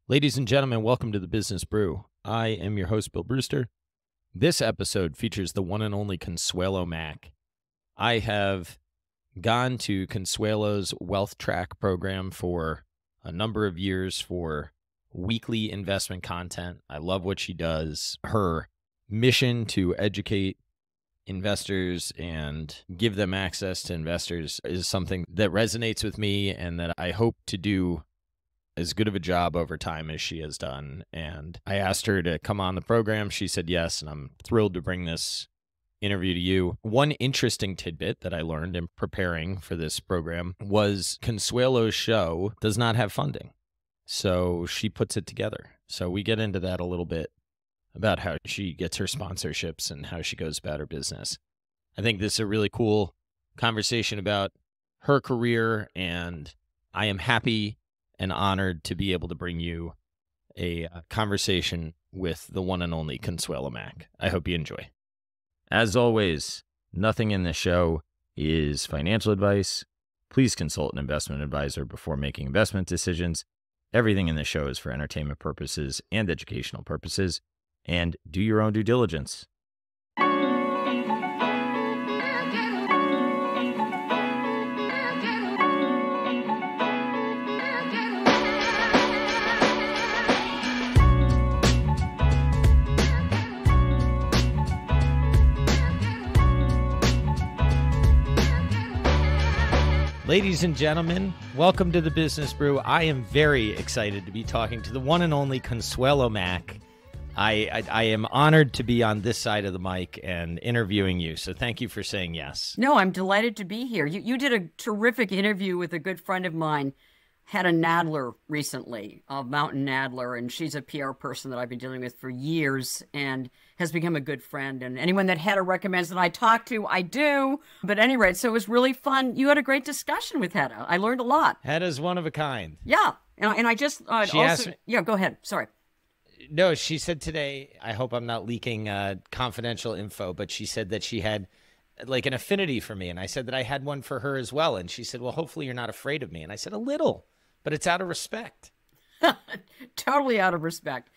Ladies and gentlemen, welcome to the Business Brew. I am your host, Bill Brewster. This episode features the one and only Consuelo Mack. I have gone to Consuelo's WealthTrack program for a number of years for weekly investment content. I love what she does. Her mission to educate investors and give them access to investors is something that resonates with me and that I hope to do as good of a job over time as she has done. And I asked her to come on the program. She said yes, and I'm thrilled to bring this interview to you. One interesting tidbit that I learned in preparing for this program was Consuelo's show does not have funding. So she puts it together. So we get into that a little bit about how she gets her sponsorships and how she goes about her business. I think this is a really cool conversation about her career, and I am happy and honored to be able to bring you a conversation with the one and only Consuelo Mack. I hope you enjoy. As always, nothing in this show is financial advice. Please consult an investment advisor before making investment decisions. Everything in this show is for entertainment purposes and educational purposes, and do your own due diligence. Ladies and gentlemen, welcome to the Business Brew. I am very excited to be talking to the one and only Consuelo Mack. I am honored to be on this side of the mic and interviewing you, so thank you for saying yes. No, I'm delighted to be here. You did a terrific interview with a good friend of mine, Hedda Nadler, recently, of Mountain Nadler, and she's a PR person that I've been dealing with for years and has become a good friend. And anyone that Hedda recommends that I talk to, I do. But anyway, so it was really fun. You had a great discussion with Hedda. I learned a lot. Hedda's one of a kind. Yeah. And I just asked me, yeah, go ahead. Sorry. No, she said today, I hope I'm not leaking confidential info, but she said that she had like an affinity for me. And I said that I had one for her as well. And she said, well, hopefully you're not afraid of me. And I said, a little, but it's out of respect. Totally out of respect.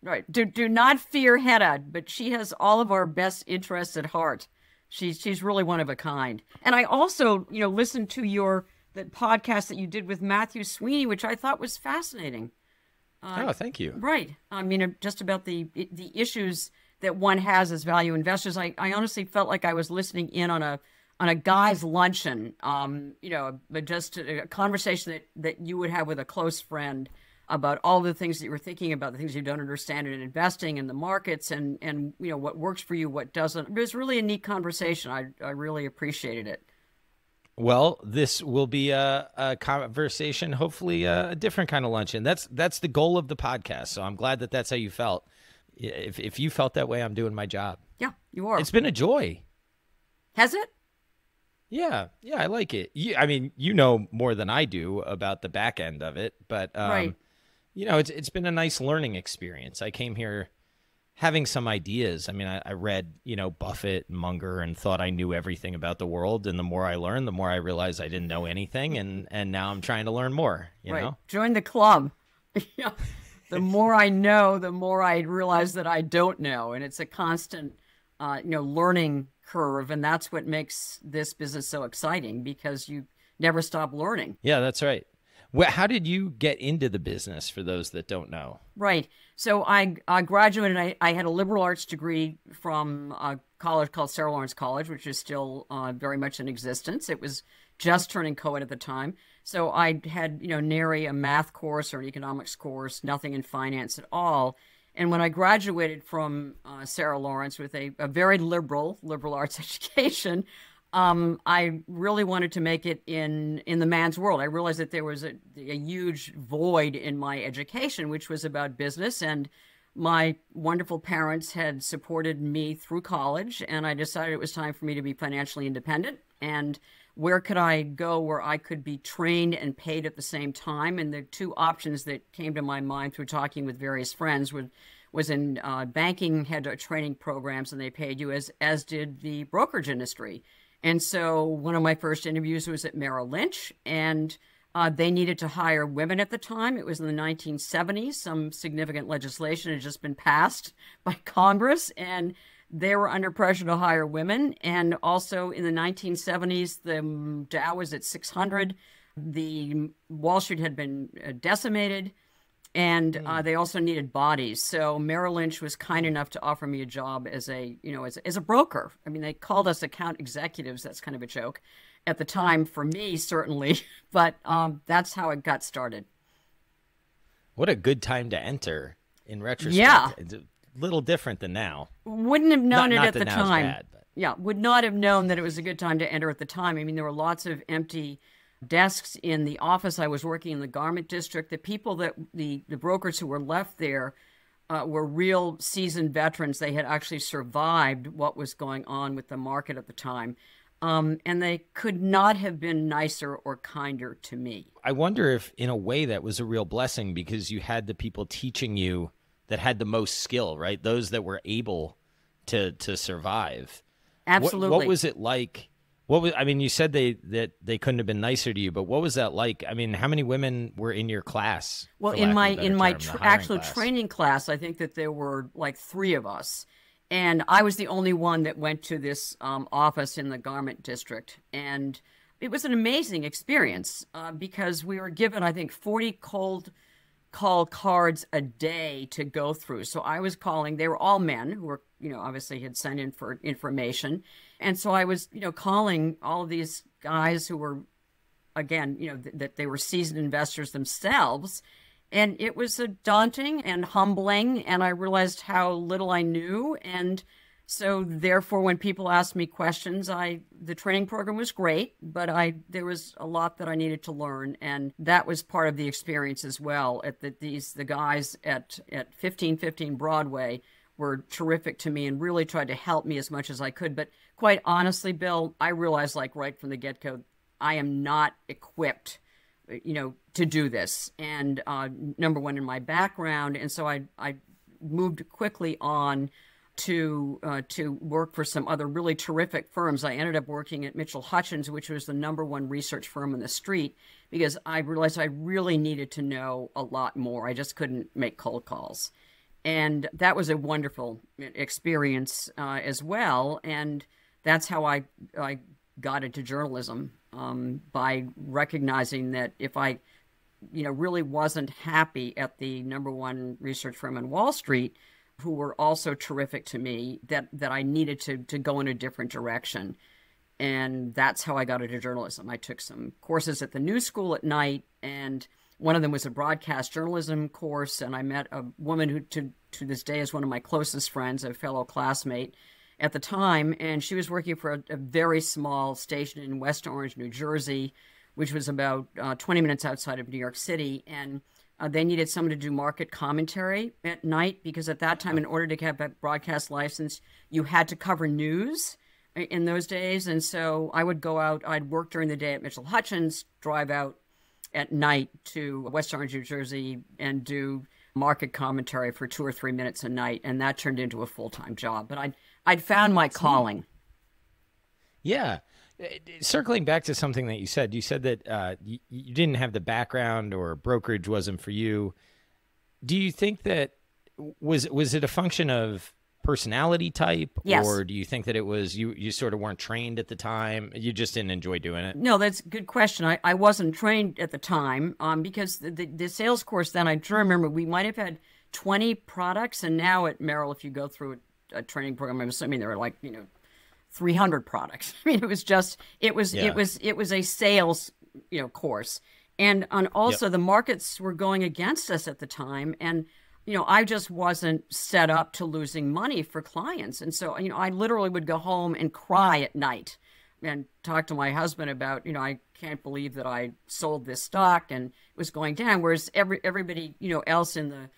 Right. Do not fear Hedda, but she has all of our best interests at heart. She's really one of a kind. And I also, listened to the podcast that you did with Matthew Sweeney, which I thought was fascinating. Oh, thank you. Right. I mean, just about the issues that one has as value investors. I honestly felt like I was listening in on a guy's luncheon, but just a conversation that you would have with a close friend about all the things that you were thinking about, the things you don't understand in investing in the markets and what works for you, what doesn't. It was really a neat conversation. I really appreciated it. Well, this will be a conversation, hopefully a different kind of luncheon. That's the goal of the podcast. So I'm glad that that's how you felt. If you felt that way, I'm doing my job. Yeah, you are. It's been a joy. Has it? Yeah, I like it. I mean, you know more than I do about the back end of it, but right. It's been a nice learning experience. I came here having some ideas. I mean, I read, Buffett and Munger and thought I knew everything about the world. And the more I learned, the more I realized I didn't know anything. And now I'm trying to learn more, you know? Join the club. The more I know, the more I realize that I don't know. And it's a constant, learning curve. And that's what makes this business so exciting because you never stop learning. Yeah, that's right. Well, how did you get into the business, for those that don't know? Right. So I graduated. I had a liberal arts degree from a college called Sarah Lawrence College, which is still very much in existence. It was just turning co-ed at the time. So I had, nary a math course or an economics course, nothing in finance at all. And when I graduated from Sarah Lawrence with a very liberal arts education, I really wanted to make it in the man's world. I realized that there was a huge void in my education, which was about business. And my wonderful parents had supported me through college. And I decided it was time for me to be financially independent. And where could I go where I could be trained and paid at the same time? And the two options that came to my mind through talking with various friends was in banking, had training programs, and they paid you, as did the brokerage industry. And so one of my first interviews was at Merrill Lynch, and They needed to hire women at the time. It was in the 1970s. Some significant legislation had just been passed by Congress, and they were under pressure to hire women. And also in the 1970s, the Dow was at 600. The Wall Street had been decimated, and they also needed bodies. So Merrill Lynch was kind enough to offer me a job as a broker. I mean, they called us account executives. That's kind of a joke at the time for me, certainly. But that's how it got started. What a good time to enter in retrospect. Yeah. It's a little different than now. Wouldn't have known it not at that the now's time. bad, but... Yeah, would not have known that it was a good time to enter at the time. I mean, there were lots of empty desks in the office. I was working in the garment district. The people that the brokers who were left there were real seasoned veterans. They had actually survived what was going on with the market at the time. And they could not have been nicer or kinder to me. I wonder if in a way that was a real blessing, because you had the people teaching you that had the most skill, right? Those that were able to survive. Absolutely. What was it like? I mean, you said that they couldn't have been nicer to you, but what was that like? I mean, how many women were in your class? Well, in my actual training class, I think that there were like 3 of us. And I was the only one that went to this office in the garment district. And it was an amazing experience because we were given, I think, 40 cold call cards a day to go through. So I was calling, they were all men who were, obviously had sent in for information. And so I was, calling all of these guys who were, again, that they were seasoned investors themselves. And it was daunting and humbling, and I realized how little I knew. And so therefore, when people asked me questions, the training program was great, but there was a lot that I needed to learn. And that was part of the experience as well. The guys at 1515 Broadway were terrific to me and really tried to help me as much as I could. But quite honestly, Bill, I realized right from the get-go, I am not equipped to do this. And number one, in my background. And so I moved quickly on to work for some other really terrific firms. I ended up working at Mitchell Hutchins, which was the number 1 research firm on the street, because I realized I really needed to know a lot more. I just couldn't make cold calls. And that was a wonderful experience as well. And that's how I got into journalism, by recognizing that if I, really wasn't happy at the number 1 research firm on Wall Street, who were also terrific to me, that I needed to go in a different direction. And that's how I got into journalism. I took some courses at the News School at night, and one of them was a broadcast journalism course. And I met a woman who to this day is one of my closest friends, a fellow classmate at the time, and she was working for a very small station in West Orange, New Jersey, which was about 20 minutes outside of New York City. And they needed someone to do market commentary at night, because at that time, in order to get a broadcast license, you had to cover news in those days. And so I would go out, I'd work during the day at Mitchell Hutchins, drive out at night to West Orange, New Jersey, and do market commentary for 2 or 3 minutes a night. And that turned into a full-time job. But I'd found my calling. Yeah. Circling back to something that you said that you didn't have the background, or brokerage wasn't for you. Do you think that was it a function of personality type? Yes. Or do you think that it was you sort of weren't trained at the time? You just didn't enjoy doing it? No, that's a good question. I wasn't trained at the time because the sales course then, I try to remember, we might have had 20 products. And now at Merrill, if you go through a training program, I'm assuming there were 300 products. I mean, it was a sales, course. And also the markets were going against us at the time. And, I just wasn't set up to losing money for clients. And so, I literally would go home and cry at night and talk to my husband about, I can't believe that I sold this stock and it was going down. Whereas everybody, else in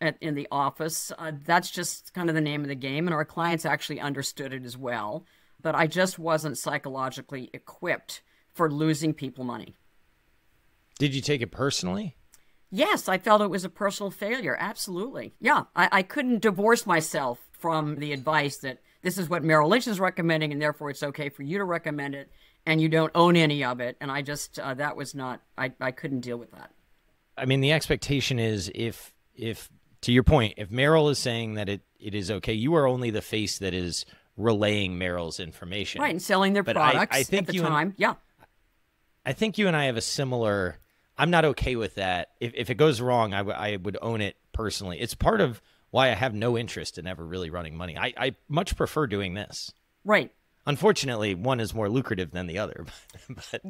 the office, that's just kind of the name of the game. And our clients actually understood it as well. But I just wasn't psychologically equipped for losing people money. Did you take it personally? Yes, I felt it was a personal failure. Absolutely. Yeah, I couldn't divorce myself from the advice that this is what Merrill Lynch is recommending, and therefore it's okay for you to recommend it. and you don't own any of it. And I just, that was not, I couldn't deal with that. I mean, the expectation is if to your point, if Merrill is saying that it is okay, you are only the face that is relaying Merrill's information. Right, and selling their products I think at the time. Yeah. I think you and I have a similar, I'm not okay with that. If it goes wrong, I would own it personally. It's part of why I have no interest in ever really running money. I much prefer doing this. Right. Unfortunately, one is more lucrative than the other. But,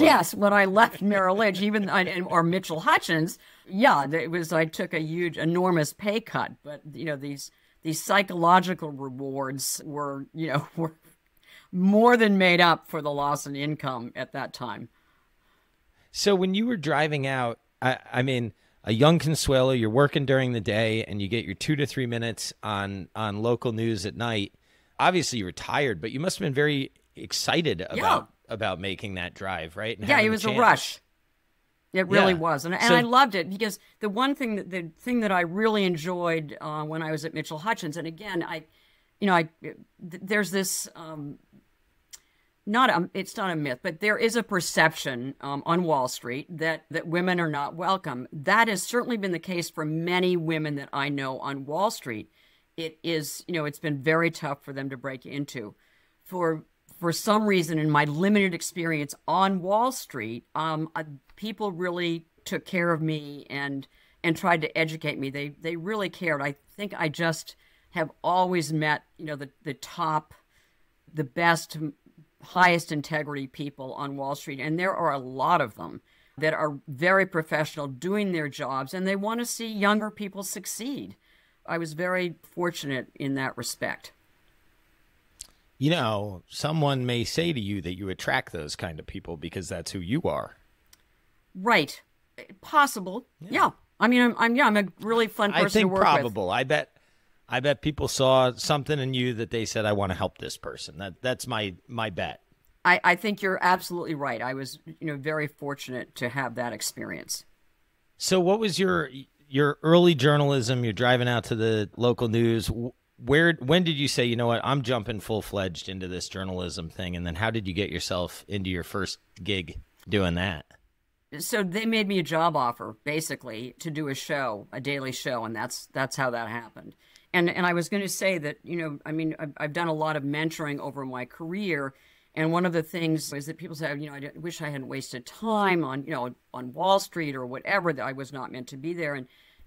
yes, when I left Merrill Lynch, or Mitchell Hutchins, yeah, it was, I took a huge, enormous pay cut. But, these psychological rewards were more than made up for the loss in income at that time. So when you were driving out, I mean, a young Consuelo, you're working during the day and you get your 2 to 3 minutes on local news at night. Obviously you were tired, but you must have been very excited about making that drive, right? And it was a rush. It really was. And I loved it because the thing that I really enjoyed when I was at Mitchell Hutchins, and again, there's this, it's not a myth, but there is a perception on Wall Street that women are not welcome. That has certainly been the case for many women that I know on Wall Street. It is, it's been very tough for them to break into. For some reason, in my limited experience on Wall Street, people really took care of me and tried to educate me. They really cared. I think I just have always met, the top, the best, highest integrity people on Wall Street. And there are a lot of them that are very professional, doing their jobs, and they want to see younger people succeed. I was very fortunate in that respect. Someone may say to you that you attract those kind of people because that's who you are. Right. Possible. Yeah. I mean, I'm a really fun person to work with. I think probable. I bet people saw something in you that they said, I want to help this person. That's my bet. I think you're absolutely right. I was, very fortunate to have that experience. So what was your early journalism? You're driving out to the local news. When did you say, you know what, I'm jumping full-fledged into this journalism thing? And then how did you get yourself into your first gig doing that? So they made me a job offer, basically, to do a daily show, and that's how that happened. And I was going to say that, I've done a lot of mentoring over my career, and one of the things is that people say, I wish I hadn't wasted time on Wall Street or whatever, that I was not meant to be there.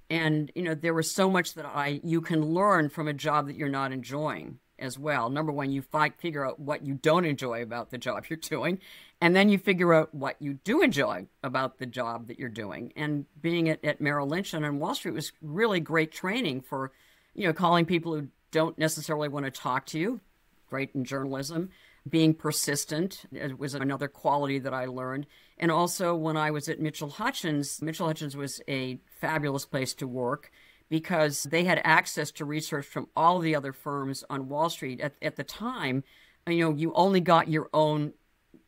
And there was so much that you can learn from a job that you're not enjoying as well. Number one, you figure out what you don't enjoy about the job you're doing, and then you figure out what you do enjoy about the job that you're doing. And being at Merrill Lynch and on Wall Street was really great training for, calling people who don't necessarily want to talk to you. Great in journalism. Being persistent was another quality that I learned. And also when I was at Mitchell Hutchins was a fabulous place to work because they had access to research from all the other firms on Wall Street. At the time, you only got your own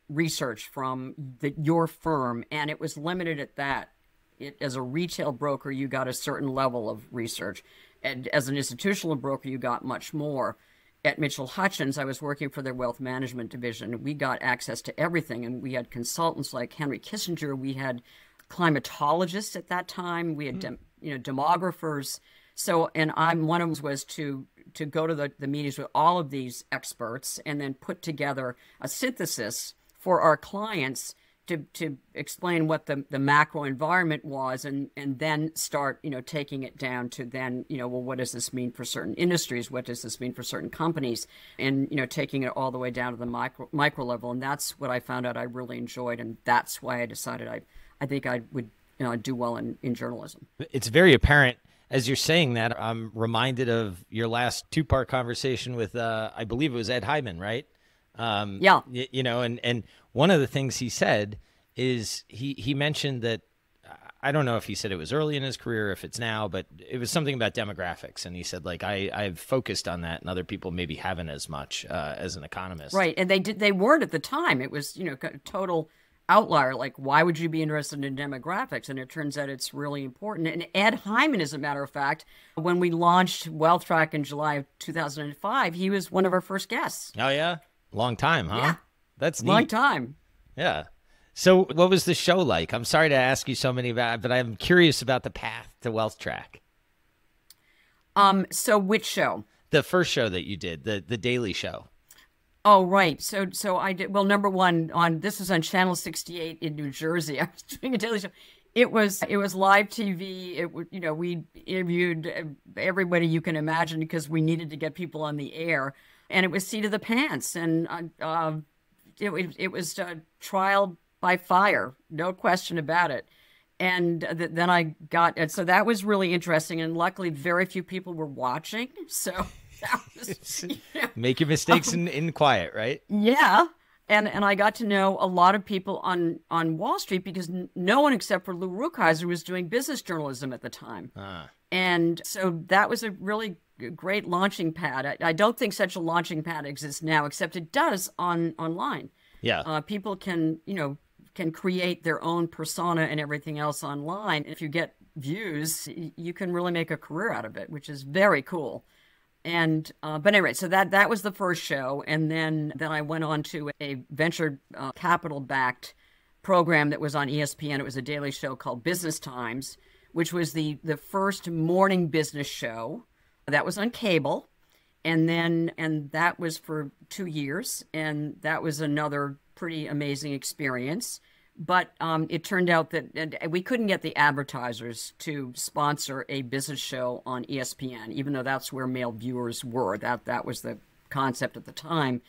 research from your firm, and it was limited at that. As a retail broker, you got a certain level of research. And as an institutional broker, you got much more. At Mitchell Hutchins, I was working for their wealth management division. We got access to everything, and we had consultants like Henry Kissinger. We had climatologists at that time. We had demographers. So, and one of them was to go to the meetings with all of these experts and then put together a synthesis for our clients to explain what the macro environment was, and then start, taking it down to then, well, what does this mean for certain industries? What does this mean for certain companies? And, taking it all the way down to the micro level. And that's what I found out I really enjoyed. And that's why I decided I think I would do well in journalism. It's very apparent as you're saying that. I'm reminded of your last 2-part conversation with, I believe it was Ed Hyman, right? Yeah. And one of the things he said is he mentioned that, I don't know if he said it was early in his career, or if it's now, but it was something about demographics. And he said, like, I've focused on that and other people maybe haven't as much as an economist. Right. And they weren't at the time. It was, total outlier. Like, why would you be interested in demographics? And it turns out it's really important. And Ed Hyman, as a matter of fact, when we launched WealthTrack in July of 2005, he was one of our first guests. Oh, yeah? Long time, huh? That's Long neat. time. Yeah. So what was the show like? I'm sorry to ask you so many about it, but I'm curious about the path to WealthTrack. So which show? The first show that you did, the Daily Show. Oh, right. So I did, well, number one, this was on Channel 68 in New Jersey. I was doing a daily show. It was live TV. We interviewed everybody you can imagine because we needed to get people on the air, and it was seat of the pants, and it was trial by fire, no question about it. And then I got it. So that was really interesting. And luckily, very few people were watching. So that was, Make your mistakes in quiet, right? yeah. And I got to know a lot of people on Wall Street because no one except for Lou Rukeyser was doing business journalism at the time. And so that was a really great launching pad. I don't think such a launching pad exists now, except it does online. Yeah. People can create their own persona and everything else online. If you get views, you can really make a career out of it, which is very cool. And but anyway, so that was the first show, and then I went on to a venture capital backed program that was on ESPN. It was a daily show called Business Times, which was the first morning business show that was on cable, and that was for 2 years, and that was another pretty amazing experience. But it turned out that we couldn't get the advertisers to sponsor a business show on ESPN, even though that's where male viewers were. That was the concept at the time.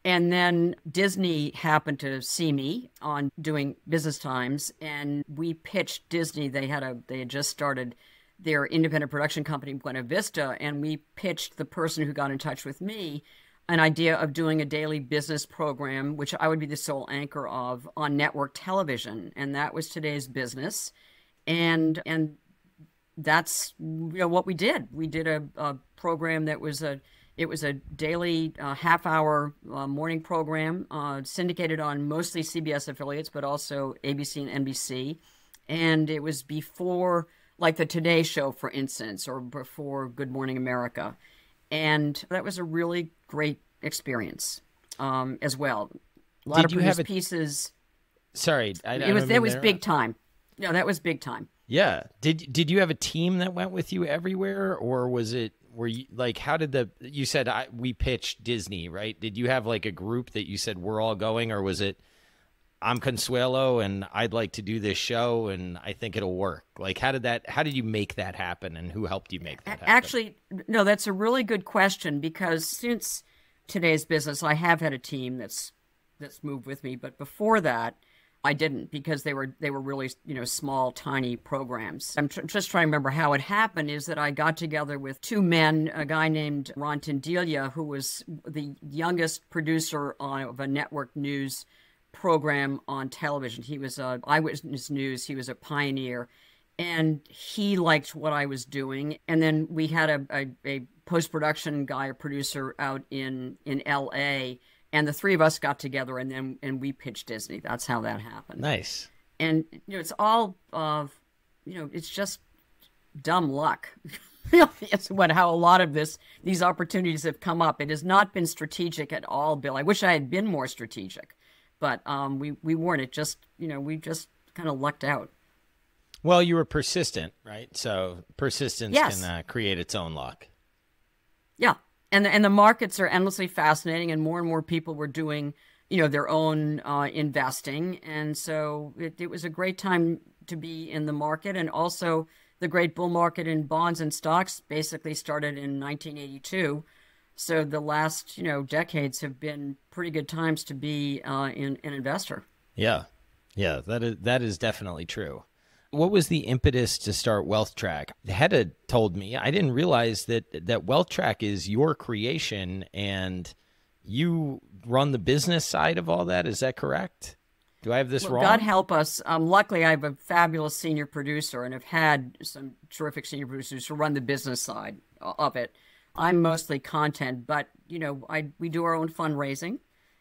And then Disney happened to see me on doing Business Times, and we pitched Disney. They had just started their independent production company, Buena Vista, and we pitched the person who got in touch with me an idea of doing a daily business program, which I would be the sole anchor of, on network television. And that was Today's Business. And that's what we did. We did a program that was a daily half-hour morning program, syndicated on mostly CBS affiliates, but also ABC and NBC. And it was before, like the Today Show, for instance, or before Good Morning America. And that was a really great experience as well. A lot of produced pieces. Sorry, that was big time. No, that was big time. Yeah. Did you have a team that went with you everywhere, or were you like, how did you said we pitched Disney, right? Did you have like a group that you said we're all going, or was it I'm Consuelo and I'd like to do this show and I think it'll work? Like, how did you make that happen, and who helped you make that happen? Actually, no, that's a really good question, because since Today's Business, I have had a team that's moved with me, but before that, I didn't, because they were really, small, tiny programs. I'm just trying to remember how it happened. Is that I got together with two men, a guy named Ron Tindilia, who was the youngest producer of a network news program on television. He was Eyewitness News. He was a pioneer, and he liked what I was doing. And then we had a post-production guy, a producer out in LA, and the three of us got together, and we pitched Disney. That's how that happened. Nice. And it's all it's just dumb luck. It's how a lot of these opportunities have come up. It has not been strategic at all, Bill. I wish I had been more strategic. But we weren't. It just, we just kind of lucked out. Well, you were persistent, right? So persistence Yes. can create its own luck. Yeah. And the markets are endlessly fascinating, and more people were doing, their own investing. And so it was a great time to be in the market. And also the great bull market in bonds and stocks basically started in 1982. So the last, decades have been pretty good times to be an investor. Yeah. Yeah, that is definitely true. What was the impetus to start WealthTrack? Hedda told me, I didn't realize that WealthTrack is your creation and you run the business side of all that. Is that correct? Do I have this wrong? God help us. Luckily, I have a fabulous senior producer and have had some terrific senior producers who run the business side of it. I'm mostly content, but we do our own fundraising.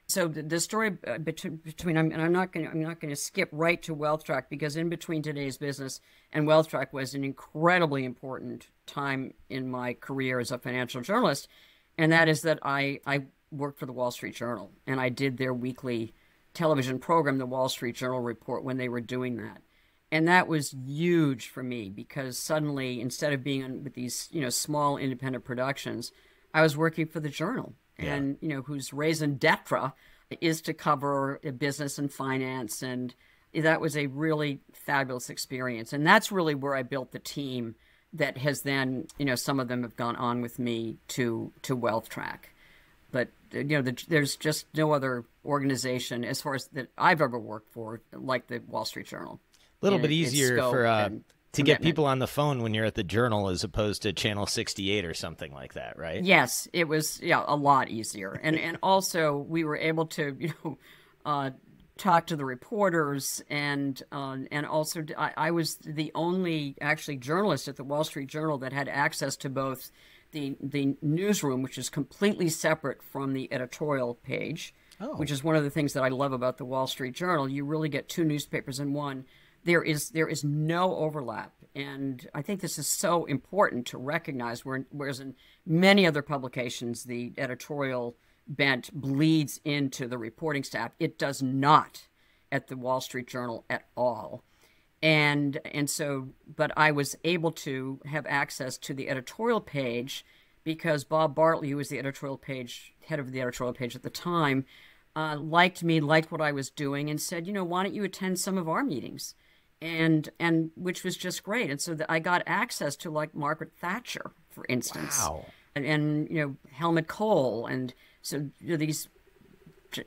So the story between and I'm not going to skip right to WealthTrack, because in between Today's Business and WealthTrack was an incredibly important time in my career as a financial journalist, and that is that I worked for the Wall Street Journal, and I did their weekly television program, the Wall Street Journal Report, when they were doing that. And that was huge for me because suddenly, instead of being on with these, small independent productions, I was working for the Journal, and whose raison d'etre is to cover business and finance, and that was a really fabulous experience. And that's really where I built the team that has then, some of them have gone on with me to WealthTrack. But there's just no other organization as far as that I've ever worked for like the Wall Street Journal. A little bit easier to get people on the phone when you're at the Journal as opposed to Channel 68 or something like that, right? Yes, it was a lot easier, and also we were able to talk to the reporters, and also I was the only actually journalist at the Wall Street Journal that had access to both the newsroom, which is completely separate from the editorial page, which is one of the things that I love about the Wall Street Journal. You really get two newspapers in one. There is no overlap, and I think this is so important to recognize. Whereas in many other publications, the editorial bent bleeds into the reporting staff, it does not at the Wall Street Journal at all. And so, but I was able to have access to the editorial page because Bob Bartley, who was the editorial page head of the editorial page at the time, liked me, liked what I was doing, and said, why don't you attend some of our meetings? And which was just great. And so I got access to like Margaret Thatcher, for instance, wow. and Helmut Kohl, and so these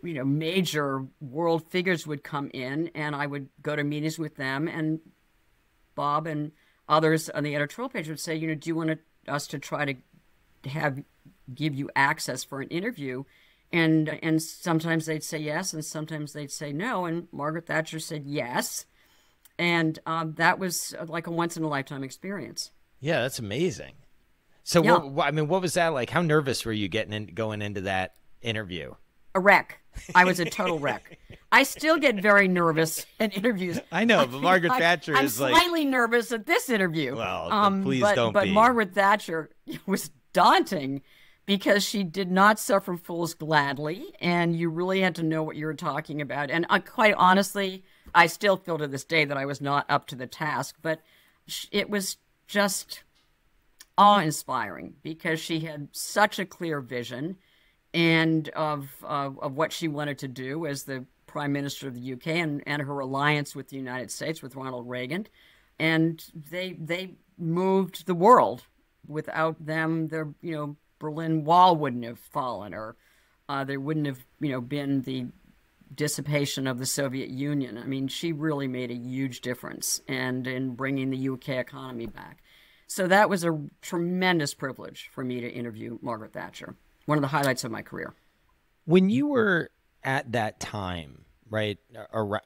major world figures would come in, and I would go to meetings with them, and Bob and others on the editorial page would say, do you want us to try to give you access for an interview? And sometimes they'd say yes, and sometimes they'd say no. And Margaret Thatcher said yes. And that was like a once-in-a-lifetime experience. Yeah, that's amazing. So, yeah. What was that like? How nervous were you going into that interview? A wreck. I was a total wreck. I still get very nervous in interviews. I know, but Margaret Thatcher I'm is like... I'm slightly nervous at this interview. Well, please don't be. But Margaret Thatcher was daunting because she did not suffer fools gladly, and you really had to know what you were talking about. And quite honestly, I still feel to this day that I was not up to the task, but it was just awe-inspiring because she had such a clear vision and of what she wanted to do as the Prime Minister of the UK and her alliance with the United States, with Ronald Reagan. And they moved the world. Without them, the Berlin Wall wouldn't have fallen, or there wouldn't have been the dissipation of the Soviet Union. I mean, she really made a huge difference and in bringing the UK economy back. So that was a tremendous privilege for me to interview Margaret Thatcher. One of the highlights of my career. When you were at that time, right,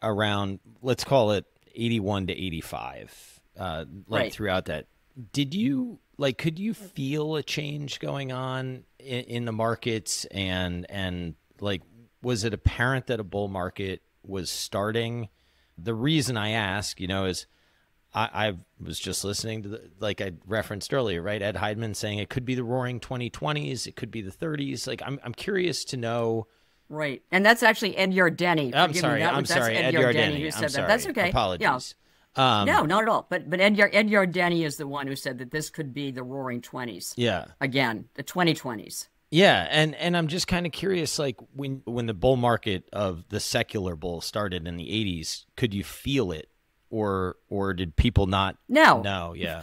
around, let's call it 81 to 85, right. Throughout that, could you feel a change going on in the markets and was it apparent that a bull market was starting? The reason I ask, is I was just listening to like I referenced earlier, right? Ed Hyman saying it could be the roaring 2020s. It could be the 30s. Like, I'm curious to know. Right. And that's actually Ed Yardeni. I'm sorry. That's Ed Yardeni who said that. That's okay. Apologies. Yeah. No, not at all. But Ed Yardeni is the one who said that this could be the roaring 20s. Yeah. Again, the 2020s. Yeah, and I'm just kind of curious, like when the bull market of the secular bull started in the 80s, could you feel it, or did people not? No, yeah,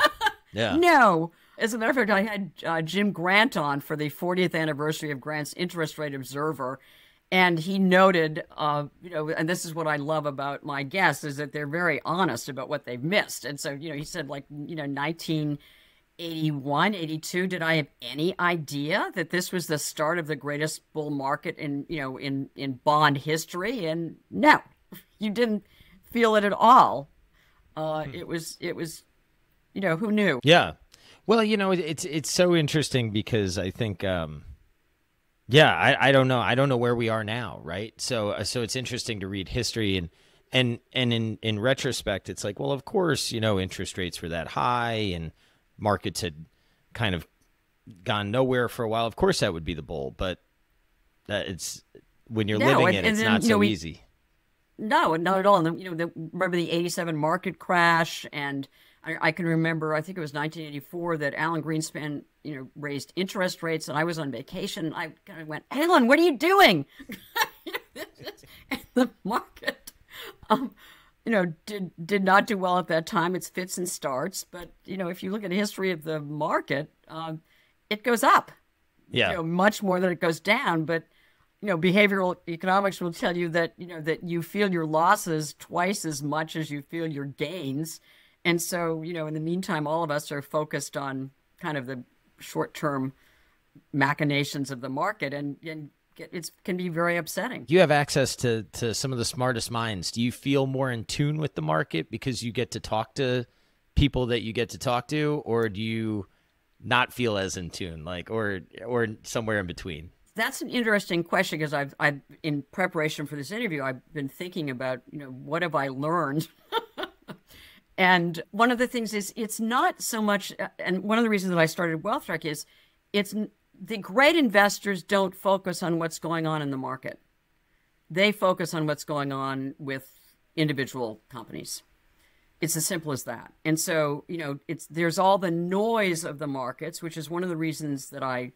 yeah, no. As a matter of fact, I had Jim Grant on for the 40th anniversary of Grant's Interest Rate Observer, and he noted, and this is what I love about my guests is that they're very honest about what they've missed, and so he said 1981, 82, did I have any idea that this was the start of the greatest bull market in bond history? And no, you didn't feel it at all. It was who knew? Yeah. Well, it's so interesting because I think I don't know. I don't know where we are now, right? So it's interesting to read history and in retrospect it's like, well, of course, interest rates were that high and markets had kind of gone nowhere for a while. Of course that would be the bull, but It's when you're No, living it, it's then, not so easy. No, not at all. And then, remember the '87 market crash, and I can remember, I think it was 1984 that Alan Greenspan, raised interest rates, and I was on vacation. I kind of went, Alan, what are you doing? And the market, did not do well at that time. It's fits and starts, but if you look at the history of the market, it goes up. Yeah. Much more than it goes down, but behavioral economics will tell you that, that you feel your losses twice as much as you feel your gains. And so, in the meantime, all of us are focused on kind of the short-term machinations of the market, and it can be very upsetting. You have access to some of the smartest minds. Do you feel more in tune with the market because you get to talk to people that you get to talk to, or do you not feel as in tune, or somewhere in between? That's an interesting question, because I've in preparation for this interview, I've been thinking about, what have I learned? And one of the things is, it's not so much, and one of the reasons that I started WealthTrack is, it's the great investors don't focus on what's going on in the market. They focus on what's going on with individual companies. It's as simple as that. And so, there's all the noise of the markets, which is one of the reasons that I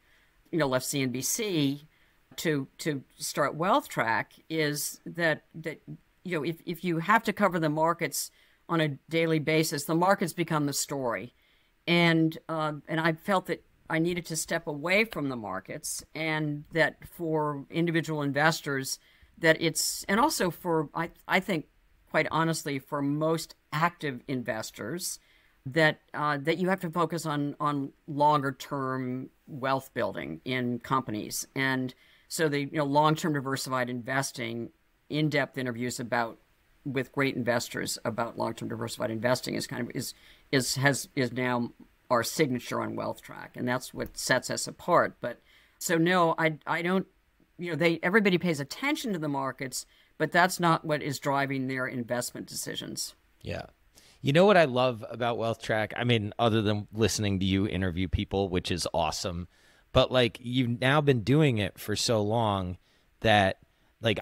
left CNBC to start WealthTrack, is that if you have to cover the markets on a daily basis, the markets become the story, and I felt that I needed to step away from the markets, and that for individual investors, and also for I think, quite honestly, for most active investors, that you have to focus on longer term wealth building in companies. And so the long-term diversified investing, in-depth interviews with great investors about long-term diversified investing is now our signature on WealthTrack, and that's what sets us apart. But so no, I don't, everybody pays attention to the markets, but that's not what is driving their investment decisions. Yeah. You know what I love about WealthTrack? I mean, other than listening to you interview people, which is awesome, but you've now been doing it for so long that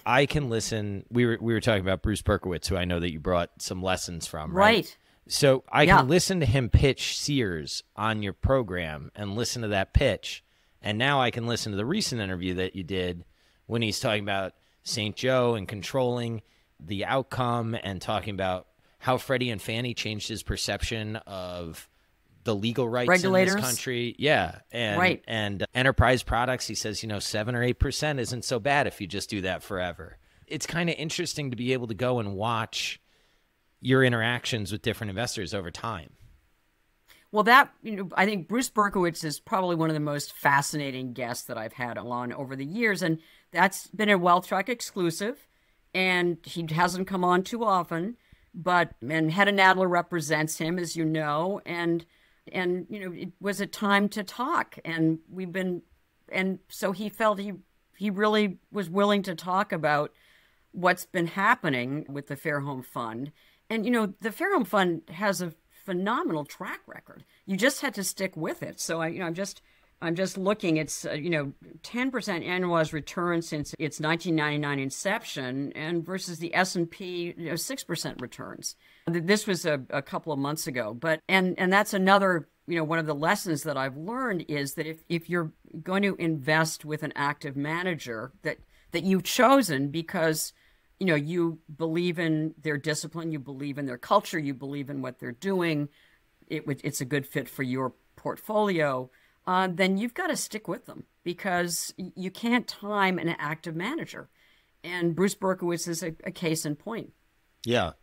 I can listen. We were talking about Bruce Berkowitz, who I know that you brought some lessons from, right? So I can listen to him pitch Sears on your program and listen to that pitch. And now I can listen to the recent interview that you did when he's talking about St. Joe and controlling the outcome, and talking about how Freddie and Fannie changed his perception of the legal rights regulators in this country. Yeah. And enterprise products, he says, 7 or 8% isn't so bad if you just do that forever. It's kind of interesting to be able to go and watch your interactions with different investors over time. Well, I think Bruce Berkowitz is probably one of the most fascinating guests that I've had on over the years. And that's been a WealthTrack exclusive, and he hasn't come on too often. And Hedda Nadler represents him, as you know, and it was a time to talk, and so he felt he really was willing to talk about what's been happening with the Fair Home Fund. And the Fair Home Fund has a phenomenal track record. You just had to stick with it. So I'm just looking. It's 10% annualized return since its 1999 inception, and versus the S&P 6% returns. This was a couple of months ago, and that's another one of the lessons that I've learned is that if you're going to invest with an active manager that you've chosen because you believe in their discipline, you believe in their culture, you believe in what they're doing, it's a good fit for your portfolio, then you've got to stick with them, because you can't time an active manager. And Bruce Berkowitz is a case in point. Yeah.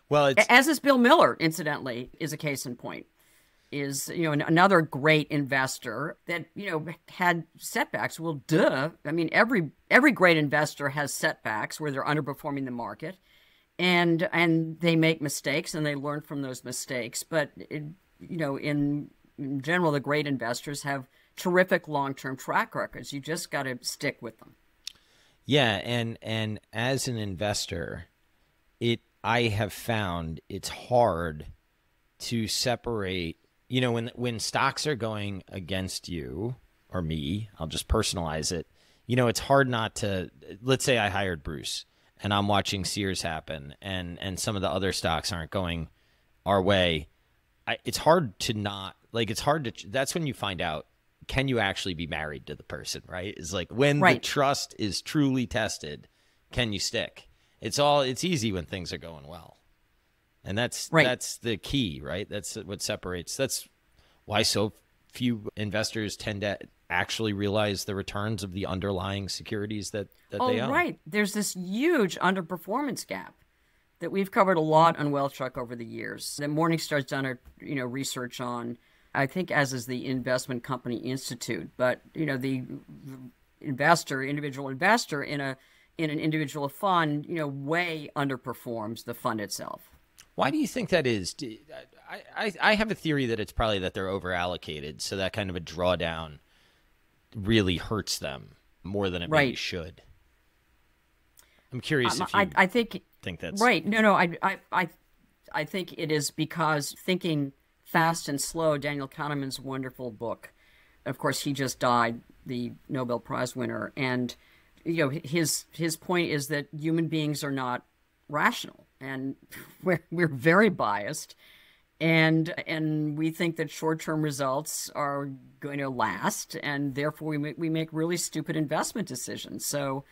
Well, as is Bill Miller, incidentally, is a case in point. Is another great investor that had setbacks. Well, duh. I mean, every great investor has setbacks where they're underperforming the market, and they make mistakes and they learn from those mistakes. But in general, the great investors have terrific long-term track records. You just got to stick with them. Yeah, and as an investor, I have found it's hard to separate. When stocks are going against you or me, I'll just personalize it. it's hard not to, let's say I hired Bruce and I'm watching Sears happen and some of the other stocks aren't going our way. It's hard to not, like, that's when you find out, can you actually be married to the person, right? It's like when the trust is truly tested, can you stick? It's easy when things are going well. And that's the key, right? That's what separates. That's why so few investors tend to actually realize the returns of the underlying securities that they own. Right. There's this huge underperformance gap that we've covered a lot on WealthTrack over the years. That Morningstar's done research on, I think, as is the Investment Company Institute. But the individual investor in an individual fund, way underperforms the fund itself. Why do you think that is? I have a theory that it's probably that they're over allocated, so that kind of a drawdown really hurts them more than it maybe should. I'm curious if you I think that's right. No, I think it is because Thinking Fast and Slow, Daniel Kahneman's wonderful book. Of course, he just died, the Nobel Prize winner, and his point is that human beings are not rational, and we're very biased, and we think that short-term results are going to last, and therefore we make really stupid investment decisions. So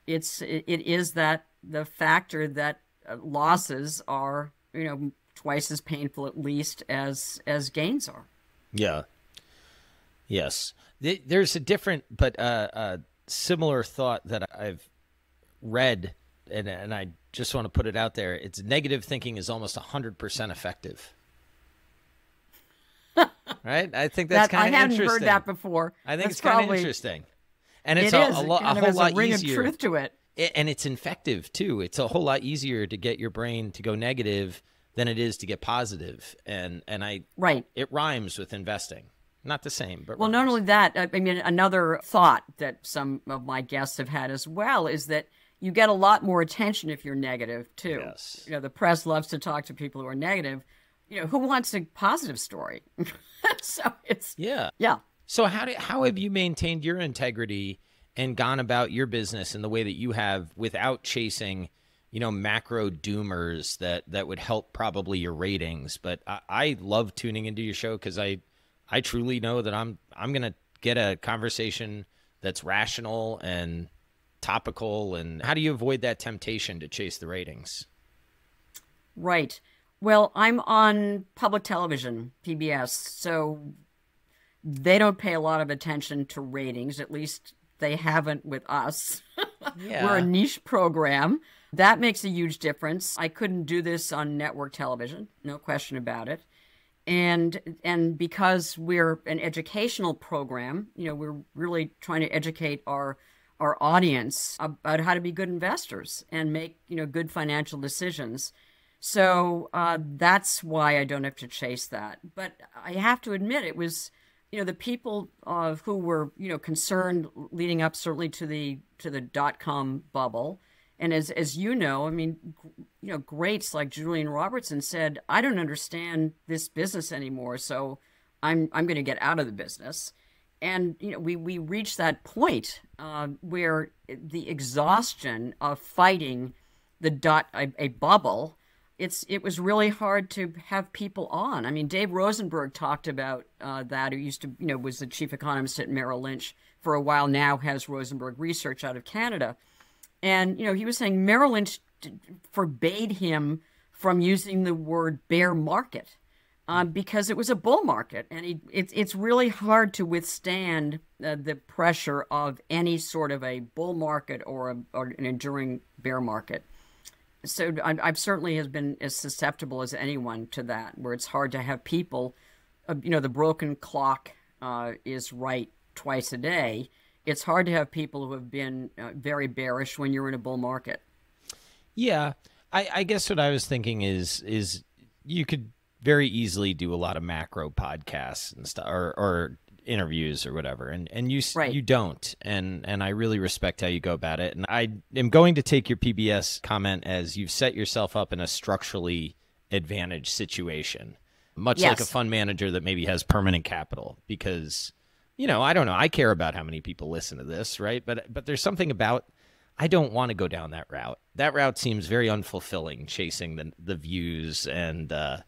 it is that the factor that losses are twice as painful at least as gains are. Yeah. Yes. There's a different but similar thought that I've read, and I just want to put it out there. It's negative thinking is almost 100% effective. Right? I think that's kind of interesting. I hadn't heard that before. I think it's kind of interesting. And it's a whole lot ring easier. Of truth to it. And it's infective too. It's a whole lot easier to get your brain to go negative than it is to get positive. And it rhymes with investing. Not the same, but not only that, I mean, another thought that some of my guests have had as well is that you get a lot more attention if you're negative too. Yes. The press loves to talk to people who are negative. Who wants a positive story? So it's yeah. So how have you maintained your integrity and gone about your business in the way that you have without chasing, macro doomers that would help probably your ratings? But I love tuning into your show because I truly know that I'm going to get a conversation that's rational and topical. And how do you avoid that temptation to chase the ratings? Right. Well, I'm on public television, PBS, so they don't pay a lot of attention to ratings. At least they haven't with us. Yeah. We're a niche program. That makes a huge difference. I couldn't do this on network television, no question about it. And because we're an educational program, we're really trying to educate our audience about how to be good investors and make, good financial decisions. So that's why I don't have to chase that. But I have to admit, it was, the people who were, concerned leading up certainly to the dot-com bubble. And as you know, I mean, greats like Julian Robertson said, I don't understand this business anymore, so I'm going to get out of the business. And we reached that point where the exhaustion of fighting a bubble. It was really hard to have people on. I mean, Dave Rosenberg talked about that, who used to, was the chief economist at Merrill Lynch for a while now, has Rosenberg Research out of Canada. And, he was saying Merrill Lynch forbade him from using the word bear market because it was a bull market. And it's really hard to withstand the pressure of any sort of a bull market or an enduring bear market. So I've certainly has been as susceptible as anyone to that, where it's hard to have people, the broken clock is right twice a day. It's hard to have people who have been very bearish when you're in a bull market. Yeah. I guess what I was thinking is you could very easily do a lot of macro podcasts and stuff or interviews or whatever. And you don't. And I really respect how you go about it. And I am going to take your PBS comment as you've set yourself up in a structurally advantaged situation, much like a fund manager that maybe has permanent capital, because I don't know. I care about how many people listen to this, right? But there's something about, I don't want to go down that route. That route seems very unfulfilling, chasing the views and the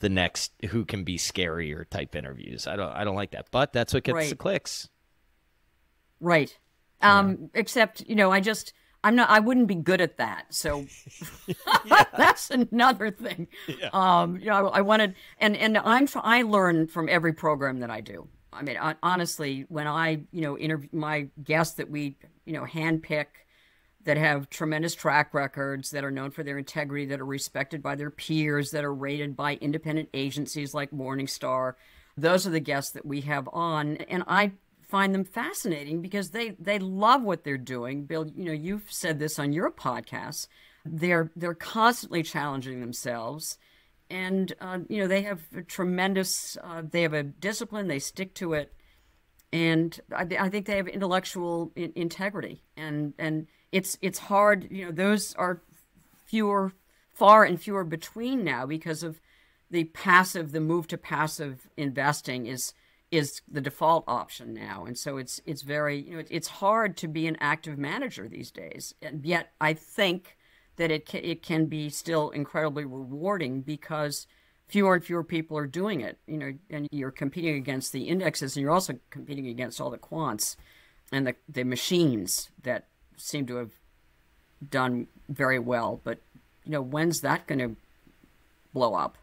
next who can be scarier type interviews. I don't like that. But that's what gets the clicks. Right. Except, I wouldn't be good at that. So that's another thing. Yeah. I wanted, I learn from every program that I do. I mean, honestly, when I, interview my guests that we, handpick, that have tremendous track records, that are known for their integrity, that are respected by their peers, that are rated by independent agencies like Morningstar, those are the guests that we have on. And I find them fascinating because they love what they're doing. Bill, you've said this on your podcast. They're constantly challenging themselves. And, they have a tremendous, they have a discipline, they stick to it. And I think they have intellectual integrity. And it's hard, those are far and fewer between now because of the move to passive investing is the default option now. And so it's very, it's hard to be an active manager these days. And yet I think that it can be still incredibly rewarding because fewer and fewer people are doing it, and you're competing against the indexes, and you're also competing against all the quants and the machines that seem to have done very well. But, when's that going to blow up?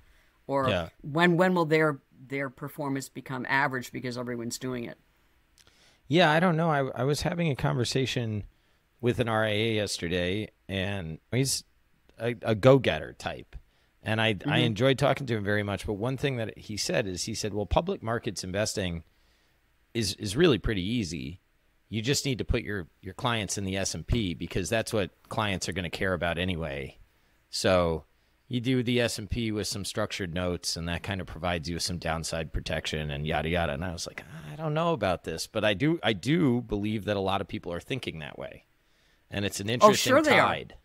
Or when will their performance become average because everyone's doing it? Yeah, I don't know. I was having a conversation with an RIA yesterday, and he's a go-getter type. And I enjoyed talking to him very much. But one thing that he said, well, public markets investing is really pretty easy. You just need to put your clients in the S&P because that's what clients are going to care about anyway. So you do the S&P with some structured notes, and that kind of provides you with some downside protection and yada, yada. And I was like, I don't know about this, but I do believe that a lot of people are thinking that way. And it's an interesting tide.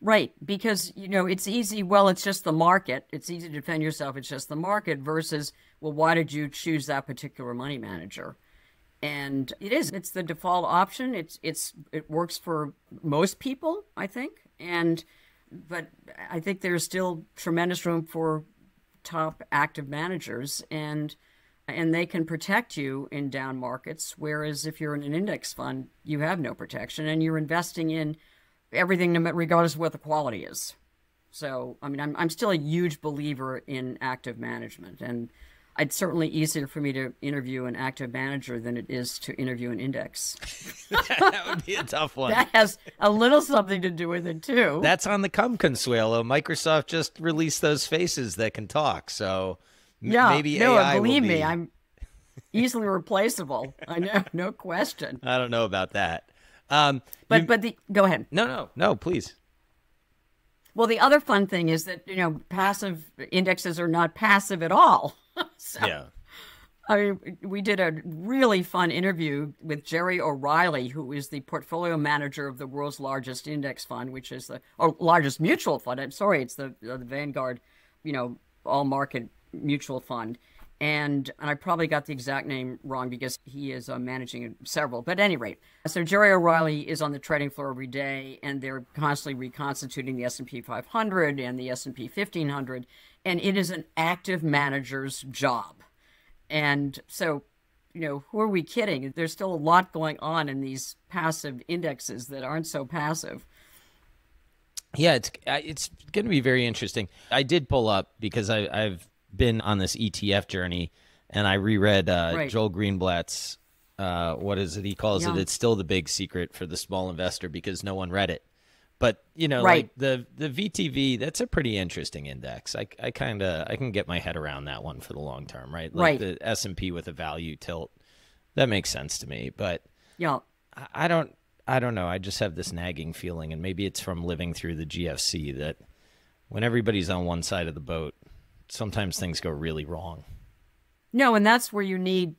Right, because, it's easy, well, it's just the market. It's easy to defend yourself, it's just the market versus, well, why did you choose that particular money manager? And it's the default option. It works for most people, I think. But I think there's still tremendous room for top active managers, and they can protect you in down markets, whereas if you're in an index fund, you have no protection, and you're investing in everything regardless of what the quality is. So, I mean, I'm still a huge believer in active management, and it's certainly easier for me to interview an active manager than it is to interview an index. That would be a tough one. That has a little something to do with it, too. That's on the come, Consuelo. Microsoft just released those faces that can talk, so maybe AI believe will be... me, I'm easily replaceable. I know, no question. I don't know about that. Go ahead. No, please. Well, the other fun thing is that, passive indexes are not passive at all. So, yeah. I mean, we did a really fun interview with Jerry O'Reilly, who is the portfolio manager of the world's largest index fund, which is largest mutual fund. I'm sorry, it's the Vanguard, all market mutual fund. And I probably got the exact name wrong because he is managing several. But at any rate, so Jerry O'Reilly is on the trading floor every day, and they're constantly reconstituting the S&P 500 and the S&P 1500, and it is an active manager's job. And so, who are we kidding? There's still a lot going on in these passive indexes that aren't so passive. Yeah, it's going to be very interesting. I did pull up because I've been on this ETF journey, and I reread Joel Greenblatt's what is it he calls it? It's still the big secret for the small investor because no one read it. But like the VTV, that's a pretty interesting index. I can get my head around that one for the long term, right? Like the S&P with a value tilt, that makes sense to me. But I don't know. I just have this nagging feeling, and maybe it's from living through the GFC, that when everybody's on one side of the boat, sometimes things go really wrong. No, and that's where you need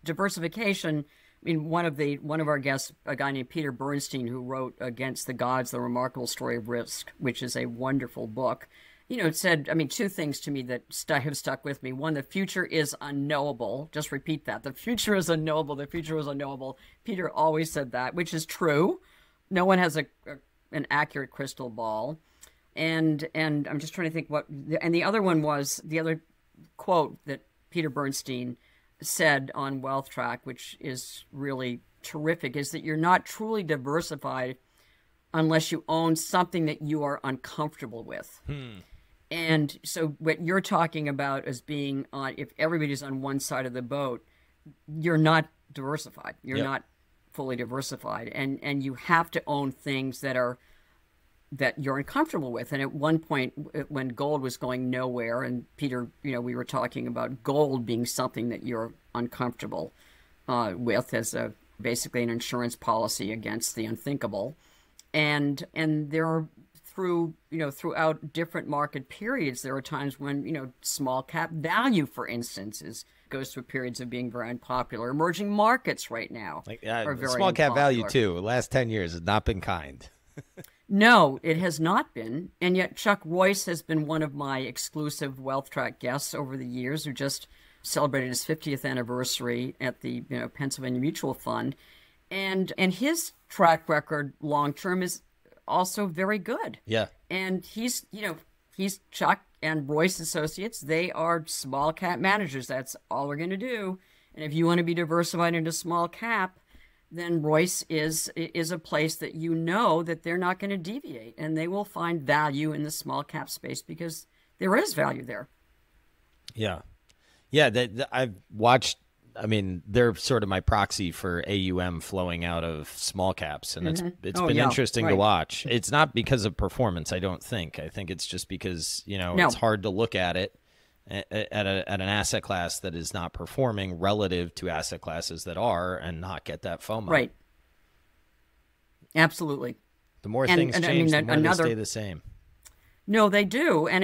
diversification. I mean, one of our guests, a guy named Peter Bernstein, who wrote Against the Gods: The Remarkable Story of Risk, which is a wonderful book. It said, I mean, two things to me that have stuck with me. One, the future is unknowable. Just repeat that. The future is unknowable. The future is unknowable. Peter always said that, which is true. No one has an accurate crystal ball. And I'm just trying to think and the other one was the other quote that Peter Bernstein said on WealthTrack, which is really terrific, is that you're not truly diversified unless you own something that you are uncomfortable with. And so what you're talking about as being on, if everybody's on one side of the boat, you're not diversified. You're not fully diversified. And you have to own things that you're uncomfortable with. And at one point when gold was going nowhere, and Peter, we were talking about gold being something that you're uncomfortable with as basically an insurance policy against the unthinkable. And there are throughout different market periods, there are times when, small cap value, for instance, goes through periods of being very unpopular. Emerging markets right now are very small cap unpopular. value too. The last 10 years has not been kind. No, it has not been. And yet Chuck Royce has been one of my exclusive WealthTrack guests over the years, who just celebrated his 50th anniversary at the Pennsylvania Mutual Fund. And his track record long-term is also very good. Yeah. And he's Chuck and Royce Associates. They are small cap managers. That's all we're going to do. And if you want to be diversified into small cap, then Royce is a place that that they're not going to deviate, and they will find value in the small cap space because there is value there. Yeah. Yeah. I've watched. I mean, they're sort of my proxy for AUM flowing out of small caps, and it's been interesting to watch. It's not because of performance, I don't think. I think it's just because it's hard to look at it at an asset class that is not performing relative to asset classes that are, and not get that FOMO. Right. Absolutely. The more things change, the more they stay the same. No, they do. And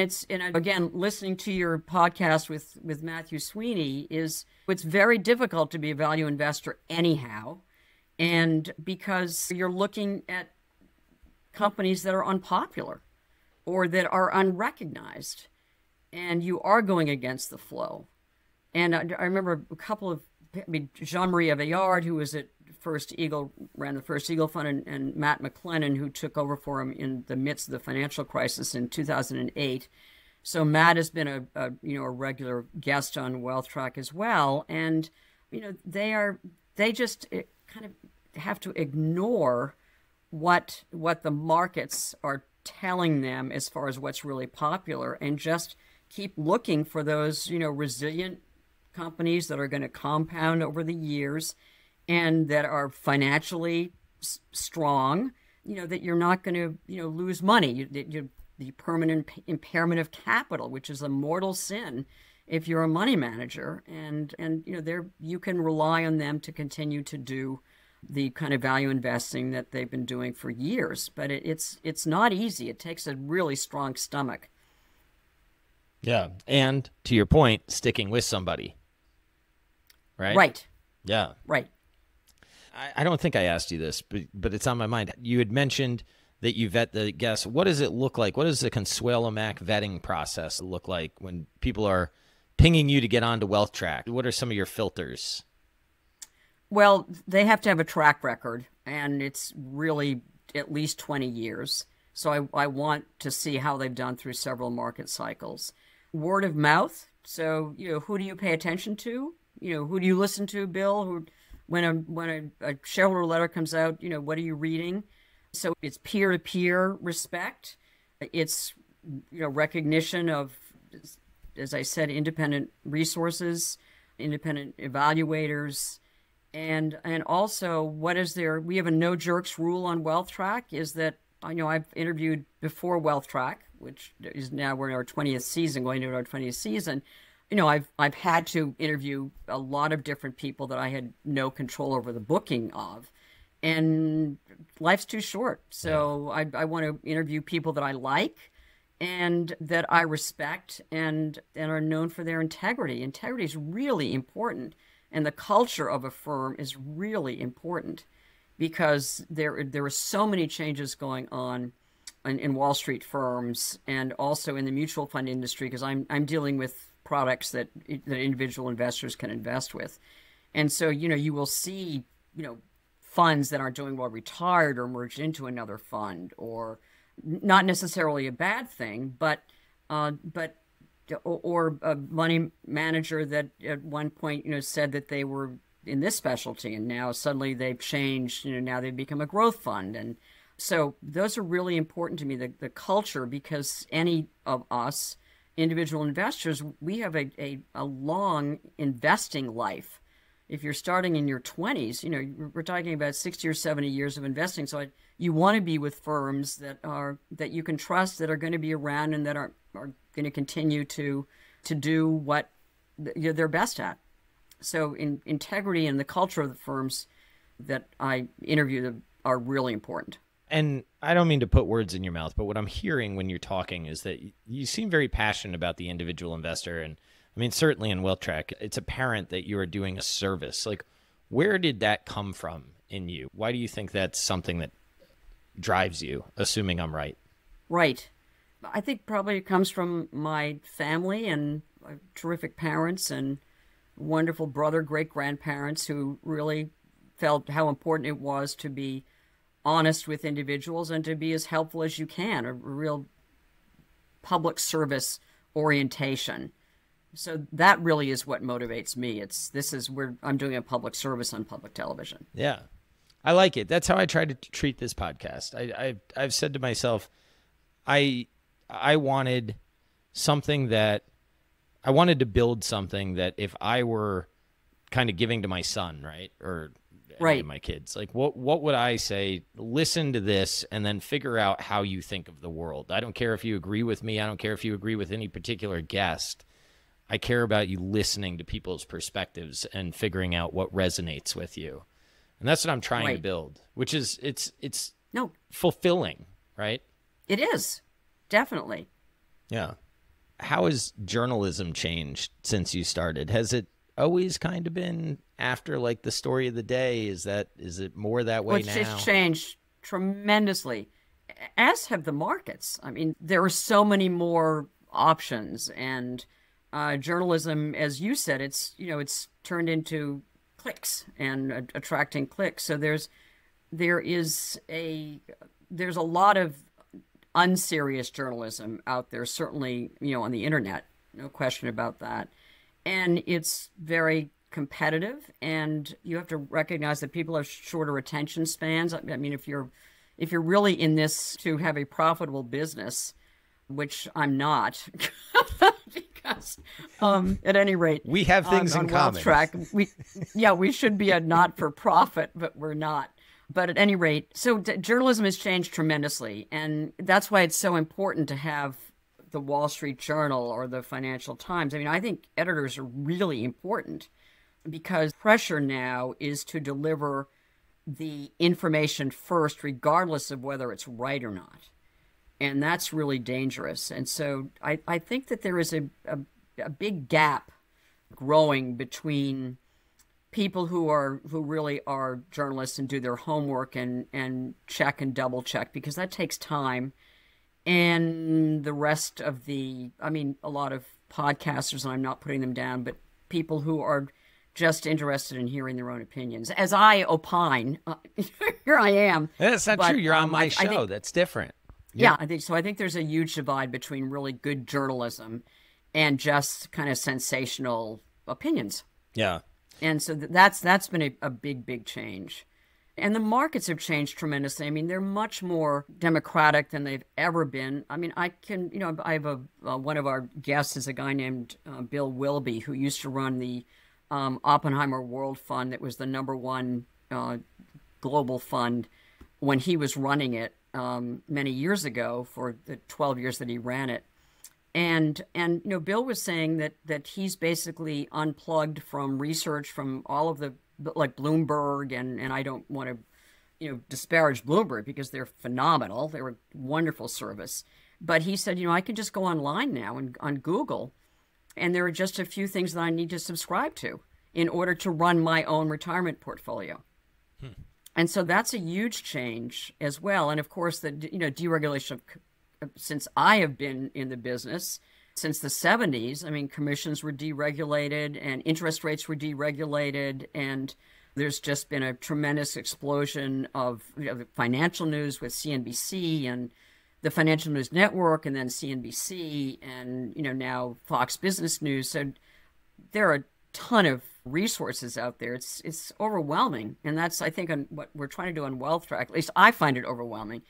again, listening to your podcast with Matthew Sweeney it's very difficult to be a value investor anyhow. And because you're looking at companies that are unpopular or that are unrecognized, and you are going against the flow. And I remember Jean-Marie Aveyard, who was at First Eagle, ran the First Eagle Fund, and Matt McLennan, who took over for him in the midst of the financial crisis in 2008. So Matt has been a regular guest on WealthTrack as well, and they just kind of have to ignore what the markets are telling them as far as what's really popular, and just keep looking for those resilient companies that are going to compound over the years and that are financially strong, that you're not going to, lose money. The permanent impairment of capital, which is a mortal sin if you're a money manager. And you can rely on them to continue to do the kind of value investing that they've been doing for years. But it's not easy. It takes a really strong stomach. Yeah. And to your point, sticking with somebody. Right? Right. Yeah. Right. I don't think I asked you this, but it's on my mind. You had mentioned that you vet the guests. What does it look like? What does the Consuelo Mack vetting process look like when people are pinging you to get onto WealthTrack? What are some of your filters? Well, they have to have a track record, and it's really at least 20 years. So I want to see how they've done through several market cycles. Word of mouth. So, who do you pay attention to? Who do you listen to, Bill? When a shareholder letter comes out, what are you reading? So it's peer-to-peer respect. It's, recognition of, as I said, independent resources, independent evaluators, and also we have a no jerks rule on WealthTrack. Is that I've interviewed before WealthTrack, which is now we're in our 20th season, going into our 20th season. I've had to interview a lot of different people that I had no control over the booking of, and life's too short. So I want to interview people that I like and that I respect and are known for their integrity. Integrity is really important, and the culture of a firm is really important because there are so many changes going on in Wall Street firms and also in the mutual fund industry, because I'm dealing with products that individual investors can invest with. And so, you will see, funds that aren't doing well retired or merged into another fund, or not necessarily a bad thing, but or a money manager that at one point, said that they were in this specialty and now suddenly they've changed, now they've become a growth fund. And so those are really important to me, the culture, because any of us individual investors, we have a long investing life. If you're starting in your 20s, we're talking about 60 or 70 years of investing. So you want to be with firms that you can trust, that are going to be around and that are going to continue to do what they're best at. So integrity and the culture of the firms that I interview are really important. And I don't mean to put words in your mouth, but what I'm hearing when you're talking is that you seem very passionate about the individual investor. And I mean, certainly in WealthTrack, it's apparent that you are doing a service. Like, where did that come from in you? Why do you think that's something that drives you, assuming I'm right? Right. I think probably it comes from my family and terrific parents and wonderful brother, great-grandparents who really felt how important it was to be honest with individuals and to be as helpful as you can, a real public service orientation. So that really is what motivates me. This is where I'm doing a public service on public television. Yeah, I like it. That's how I try to treat this podcast. I've said to myself, I wanted something that I wanted to build something that if I were kind of giving to my son, right, or right, my kids, like what would I say? Listen to this and then figure out how you think of the world. I don't care if you agree with me. I don't care if you agree with any particular guest. I care about you listening to people's perspectives and figuring out what resonates with you. And that's what I'm trying to build, which is it's fulfilling, right? It is. Definitely. Yeah. How has journalism changed since you started? Has it always kind of been after like the story of the day? Is it more that way now? It's changed tremendously, as have the markets. I mean, there are so many more options, and journalism, as you said, it's turned into clicks and attracting clicks. So there's a lot of unserious journalism out there, certainly, on the internet, no question about that. And it's very competitive, and you have to recognize that people have shorter attention spans. I mean, if you're really in this to have a profitable business, which I'm not, because at any rate, we have things in common. WealthTrack, we should be a not-for-profit, but we're not. But at any rate, so journalism has changed tremendously, and that's why it's so important to have the Wall Street Journal or the Financial Times. I mean, I think editors are really important because pressure now is to deliver the information first, regardless of whether it's right or not. And that's really dangerous. And so I think that there is a big gap growing between people who really are journalists and do their homework and check and double check, because that takes time, and the rest of a lot of podcasters, and I'm not putting them down, but people who are just interested in hearing their own opinions. As I opine, here I am. That's not true. You're on my show. That's different. Yeah, I think so. I think there's a huge divide between really good journalism and just kind of sensational opinions. Yeah. And so that's been a big change. And the markets have changed tremendously. I mean, they're much more democratic than they've ever been. I mean, I have one of our guests is a guy named Bill Wilby, who used to run the Oppenheimer World Fund. That was the -- 1 global fund when he was running it many years ago, for the 12 years that he ran it. And Bill was saying that he's basically unplugged from research from all of the, like, Bloomberg, and I don't want to disparage Bloomberg, because they're phenomenal. They're a wonderful service. But he said, I can just go online now and on Google, and there are just a few things that I need to subscribe to in order to run my own retirement portfolio. And so that's a huge change as well. And of course, the deregulation since I have been in the business since the 70s, I mean, commissions were deregulated and interest rates were deregulated. And there's just been a tremendous explosion of financial news with CNBC and the Financial News Network, and then CNBC, and now Fox Business News. So there are a ton of resources out there. It's overwhelming, and that's, I think, on what we're trying to do on WealthTrack. At least I find it overwhelming.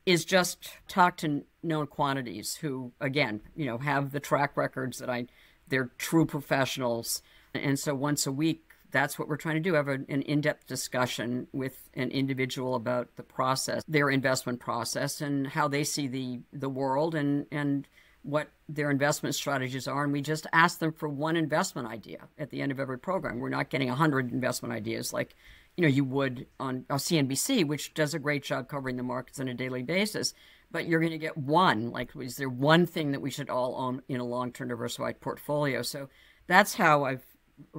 Is just talk to known quantities who, again, have the track records that they're true professionals, and so once a week, that's what we're trying to do. Have an in-depth discussion with an individual about the process, their investment process, and how they see the world, and what their investment strategies are. And we just ask them for one investment idea at the end of every program. We're not getting 100 investment ideas like you would on CNBC, which does a great job covering the markets on a daily basis. But you're going to get one. Like, is there one thing that we should all own in a long-term diversified portfolio? So that's how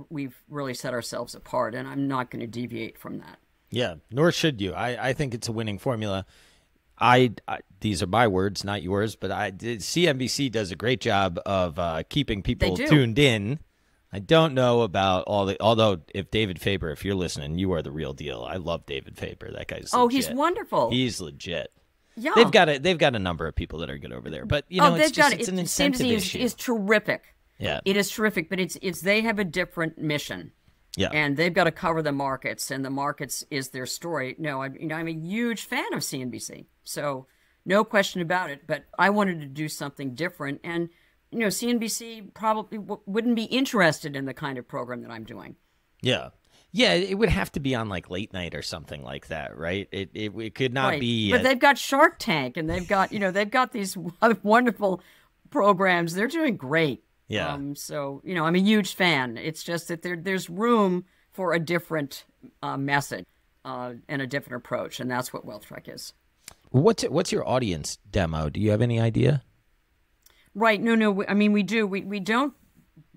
we've really set ourselves apart, and I'm not going to deviate from that. Yeah, nor should you. I think it's a winning formula. These are my words, not yours, but CNBC does a great job of keeping people tuned in. I don't know about although if David Faber, if you're listening, you are the real deal. I love David Faber. That guy's legit. He's wonderful. He's legit. Yeah. They've got a number of people that are good over there, but it's an incentive issue. It's terrific. Yeah, it is terrific, but it's they have a different mission. Yeah, and they've got to cover the markets, and the markets is their story. No, I'm a huge fan of CNBC, so no question about it. But I wanted to do something different, and CNBC probably wouldn't be interested in the kind of program that I'm doing. Yeah, it would have to be on like late night or something like that, right? It could not be. But they've got Shark Tank, and they've got these wonderful programs. They're doing great. Yeah. So, I'm a huge fan. It's just that there's room for a different message and a different approach, and that's what WealthTrack is. What's your audience demo? Do you have any idea? Right. No. I mean, we do. We don't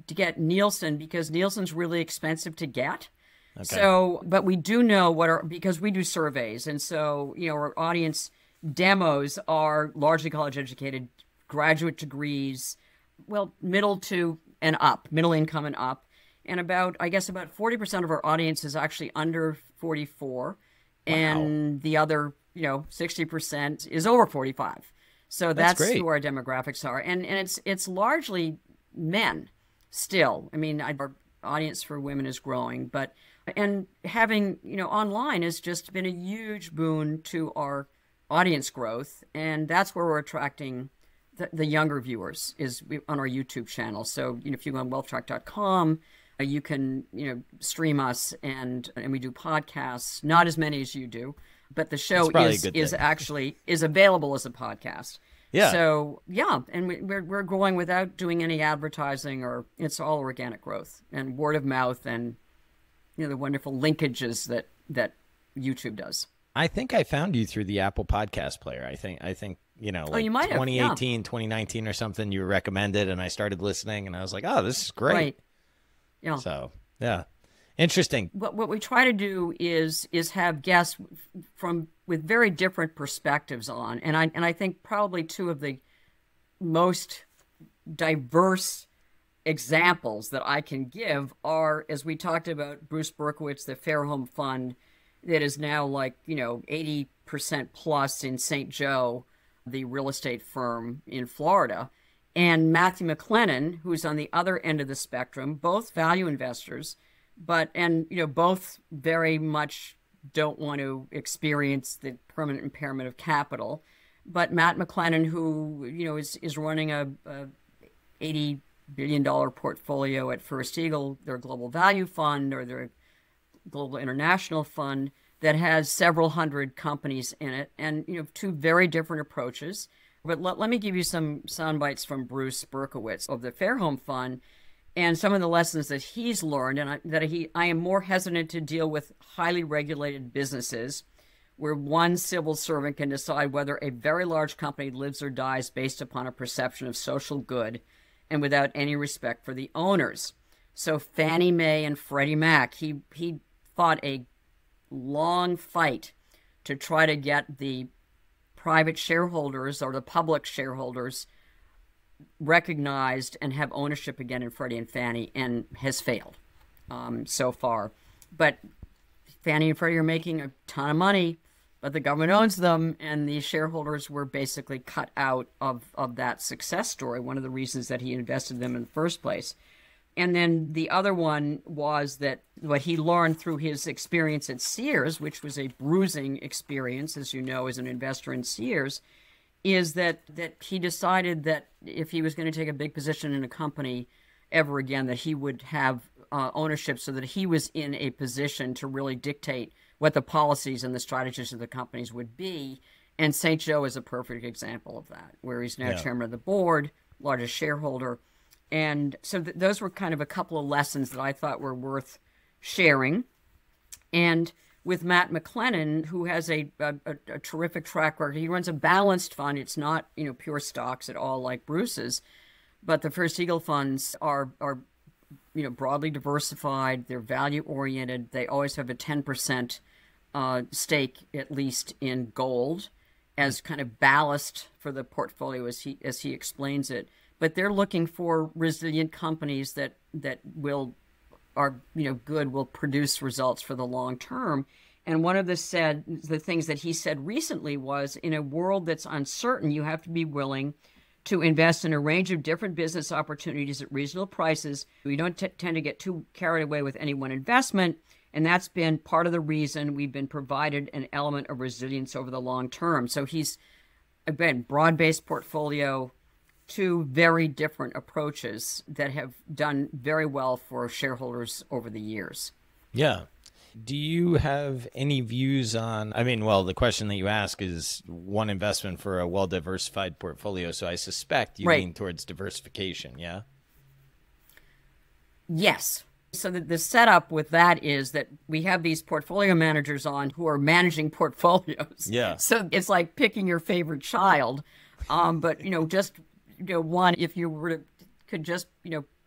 get Nielsen because Nielsen's really expensive to get. Okay. So, but we do know because we do surveys, and so our audience demos are largely college educated, graduate degrees. Well, middle income and up. And about 40% of our audience is actually under 44. Wow. And the other, 60% is over 45. So that's who our demographics are. And it's largely men still. I mean, our audience for women is growing, and having, online has just been a huge boon to our audience growth. And that's where we're attracting the younger viewers is on our YouTube channel. So, if you go on WealthTrack.com, you can, stream us, and we do podcasts, not as many as you do, but the show is available as a podcast. Yeah. So, yeah, and we're growing without doing any advertising, or it's all organic growth and word of mouth and, the wonderful linkages that YouTube does. I think I found you through the Apple Podcast Player. I think you might 2018, 2019 or something, you recommended, and I started listening, and I was like, oh, this is great. Right. Yeah. So, yeah. Interesting. What we try to do is have guests with very different perspectives on, and I think probably two of the most diverse examples that I can give are, as we talked about, Bruce Berkowitz, the Fair Home Fund, that is now 80% plus in St. Joe, the real estate firm in Florida, and Matthew McLennan, who's on the other end of the spectrum, both value investors, both very much don't want to experience the permanent impairment of capital. But Matt McLennan, who is running a $80 billion portfolio at First Eagle, their global value fund, or their global international fund that has several hundred companies in it, and two very different approaches. But let me give you some sound bites from Bruce Berkowitz of the Fair Home Fund, and some of the lessons that he's learned, and I am more hesitant to deal with highly regulated businesses where one civil servant can decide whether a very large company lives or dies based upon a perception of social good and without any respect for the owners. So Fannie Mae and Freddie Mac, he fought a long fight to try to get the private shareholders or the public shareholders recognized and have ownership again in Freddie and Fannie, and has failed so far. But Fannie and Freddie are making a ton of money, but the government owns them, and the shareholders were basically cut out of that success story, one of the reasons that he invested in them in the first place. And then the other one was that what he learned through his experience at Sears, which was a bruising experience, as you know, as an investor in Sears, is that he decided that if he was going to take a big position in a company ever again, that he would have ownership so that he was in a position to really dictate what the policies and the strategies of the companies would be. And St. Joe is a perfect example of that, where he's now chairman of the board, largest shareholder. And so those were kind of a couple of lessons that I thought were worth sharing. And with Matt McLennan, who has a terrific track record, he runs a balanced fund. It's not, pure stocks at all like Bruce's, but the First Eagle funds are broadly diversified. They're value oriented. They always have a 10% stake at least in gold as kind of ballast for the portfolio, as he explains it. But they're looking for resilient companies that are good, will produce results for the long term. And one of the things that he said recently was, in a world that's uncertain, you have to be willing to invest in a range of different business opportunities at reasonable prices. We don't tend to get too carried away with any one investment, and that's been part of the reason we've been provided an element of resilience over the long term. So he's, again, broad-based portfolio, two very different approaches that have done very well for shareholders over the years. Yeah. Do you have any views on, the question that you ask is one investment for a well-diversified portfolio, so I suspect you lean towards diversification, yeah? Yes. So the setup with that is that we have these portfolio managers on who are managing portfolios. Yeah. So it's like picking your favorite child. But, just one, if you could just,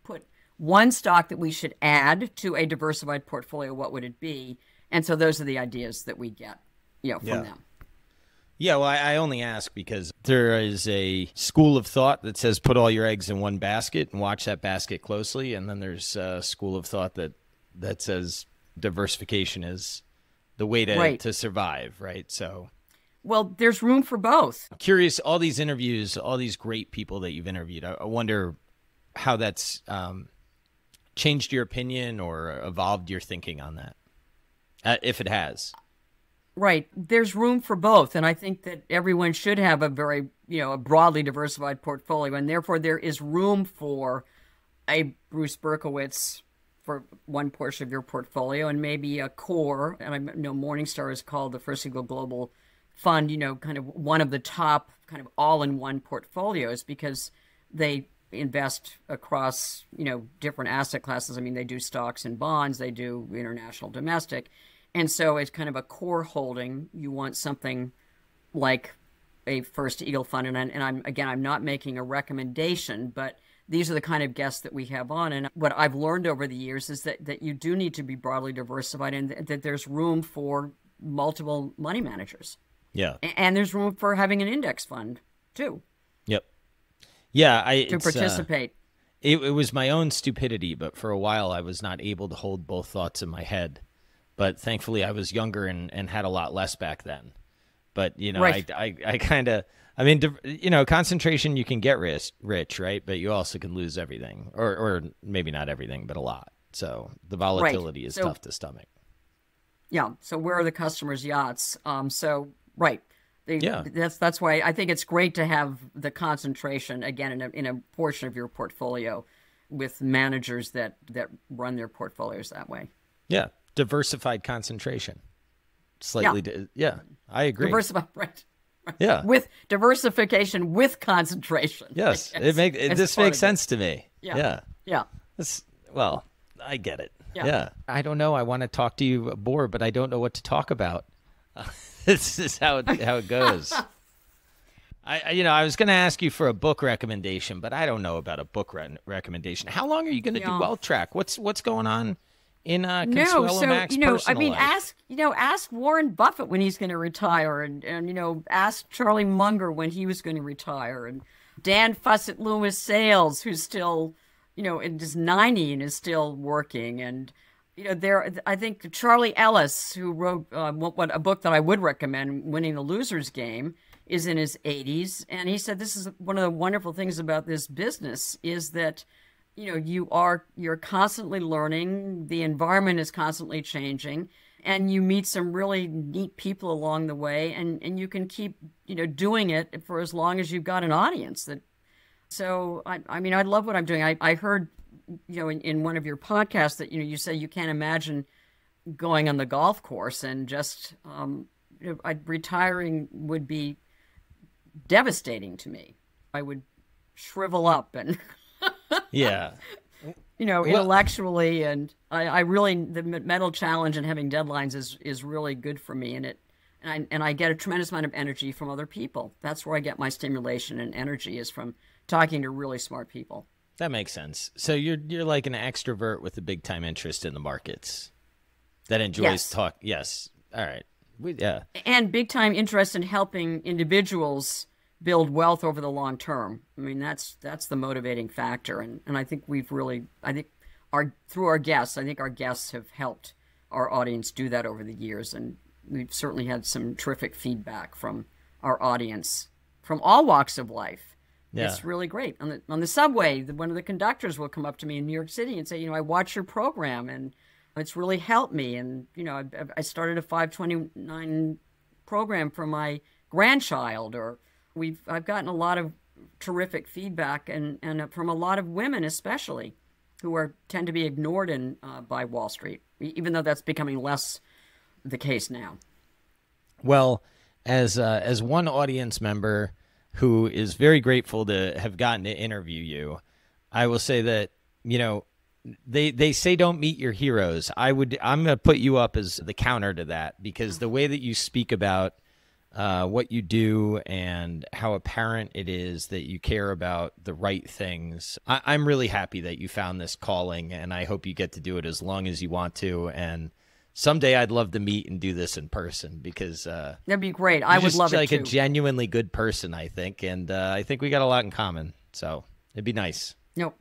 put one stock that we should add to a diversified portfolio, what would it be? And so those are the ideas that we get, from them. Yeah, well, I only ask because there is a school of thought that says put all your eggs in one basket and watch that basket closely. And then there's a school of thought that says diversification is the way to survive, right? So... Well, there's room for both. I'm curious, all these interviews, all these great people that you've interviewed, I wonder how that's changed your opinion or evolved your thinking on that, if it has. Right. There's room for both. And I think that everyone should have a very, a broadly diversified portfolio. And therefore, there is room for a Bruce Berkowitz for one portion of your portfolio, and maybe a core. And I know Morningstar is called the First Eagle Global Fund, kind of one of the top kind of all-in-one portfolios, because they invest across, different asset classes. They do stocks and bonds, they do international, domestic. And so it's kind of a core holding. You want something like a First Eagle Fund. And I'm not making a recommendation, but these are the kind of guests that we have on. And what I've learned over the years is that you do need to be broadly diversified, and that there's room for multiple money managers. Yeah. And there's room for having an index fund, too. Yep. Yeah. To participate. It was my own stupidity, but for a while I was not able to hold both thoughts in my head. But thankfully I was younger and had a lot less back then. But, I kind of, concentration, you can get rich, right? But you also can lose everything, or maybe not everything, but a lot. So the volatility is tough to stomach. Yeah. So where are the customers' yachts? That's why I think it's great to have the concentration again in a portion of your portfolio with managers that run their portfolios that way. Yeah, diversified concentration. Slightly, I agree. Diversified, right? Yeah, with diversification with concentration. Yes, this makes sense to me. Yeah. Well, I get it. Yeah. I don't know. I want to talk to you more, but I don't know what to talk about. This is how it goes. I was going to ask you for a book recommendation, but I don't know about a book recommendation. How long are you going to do WealthTrack? What's going on in No, Consuelo so Mack's personal life? ask Warren Buffett when he's going to retire, and ask Charlie Munger when he was going to retire, and Dan Fussett Loomis Sales, who's still, in his 90 and is still working, and I think Charlie Ellis, who wrote a book that I would recommend, Winning the Loser's Game, is in his 80s, and he said this is one of the wonderful things about this business is that you're constantly learning, the environment is constantly changing, and you meet some really neat people along the way, and you can keep doing it for as long as you've got an audience. So I love what I'm doing. I heard in one of your podcasts that you say you can't imagine going on the golf course, and just retiring would be devastating to me. I would shrivel up and yeah, intellectually, and I really, the mental challenge and having deadlines is really good for me, and I get a tremendous amount of energy from other people. That's where I get my stimulation and energy, is from talking to really smart people. That makes sense. So you're like an extrovert with a big time interest in the markets that enjoys talk. Yes. All right. Yeah. And big time interest in helping individuals build wealth over the long term. I mean, that's the motivating factor. And I think through our guests have helped our audience do that over the years. And we've certainly had some terrific feedback from our audience from all walks of life. Yeah. It's really great. On the subway, one of the conductors will come up to me in New York City and say, I watch your program and it's really helped me. And, I started a 529 program for my grandchild, or I've gotten a lot of terrific feedback and from a lot of women, especially, who tend to be ignored by Wall Street, even though that's becoming less the case now. Well, as one audience member who is very grateful to have gotten to interview you, I will say that, they say don't meet your heroes. I'm going to put you up as the counter to that, because the way that you speak about what you do and how apparent it is that you care about the right things. I'm really happy that you found this calling, and I hope you get to do it as long as you want to. And someday I'd love to meet and do this in person, because that'd be great. I would love it too. Like a genuinely good person, I think, and I think we got a lot in common. So it'd be nice. Nope,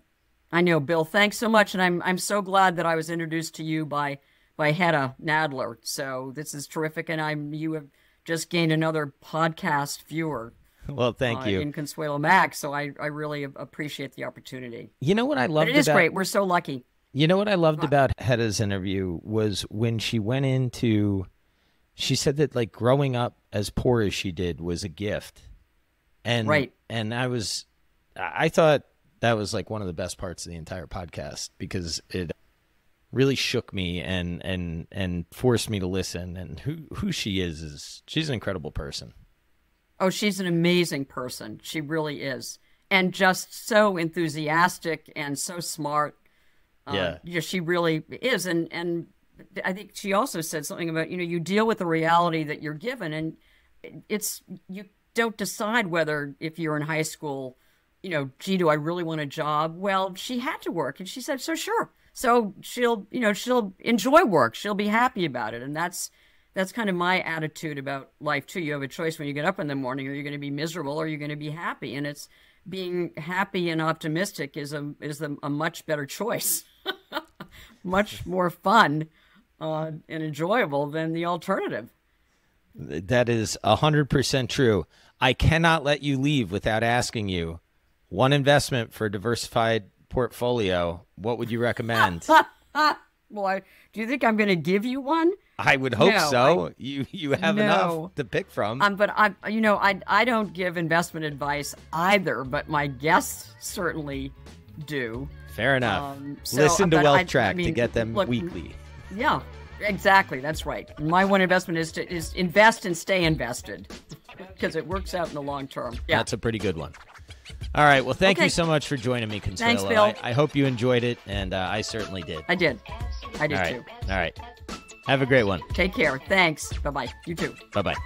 I know, Bill. Thanks so much, and I'm so glad that I was introduced to you by Hedda Nadler. So this is terrific, and you have just gained another podcast viewer. Well, thank you. In Consuelo Mack. So I really appreciate the opportunity. You know what I loved about... It is great. We're so lucky. You know what I loved about Hedda's interview was when she went into, she said that like growing up as poor as she did was a gift. And, right. And I thought that was like one of the best parts of the entire podcast, because it really shook me and forced me to listen. And who she is she's an incredible person. Oh, she's an amazing person. She really is. And just so enthusiastic and so smart. Yeah, she really is. And I think she also said something about, you deal with the reality that you're given, and you don't decide whether, if you're in high school, gee, do I really want a job? Well, she had to work, and she said, so sure. So she'll enjoy work. She'll be happy about it. And that's kind of my attitude about life too. You have a choice when you get up in the morning: are you going to be miserable, or are you going to be happy? And it's being happy and optimistic is a much better choice. Much more fun and enjoyable than the alternative. That is 100% true. I cannot let you leave without asking you one investment for a diversified portfolio. What would you recommend? Well, do you think I'm going to give you one? I would hope so. You have enough to pick from. But I don't give investment advice either, but my guests certainly do. Fair enough. Listen to WealthTrack to get them weekly. Yeah, exactly. That's right. My one investment is invest and stay invested, because it works out in the long term. Yeah. That's a pretty good one. All right. Well, thank you so much for joining me, Consuelo. Thanks, Bill. I hope you enjoyed it, and I certainly did. I did too. All right. Have a great one. Take care. Thanks. Bye-bye. You too. Bye-bye.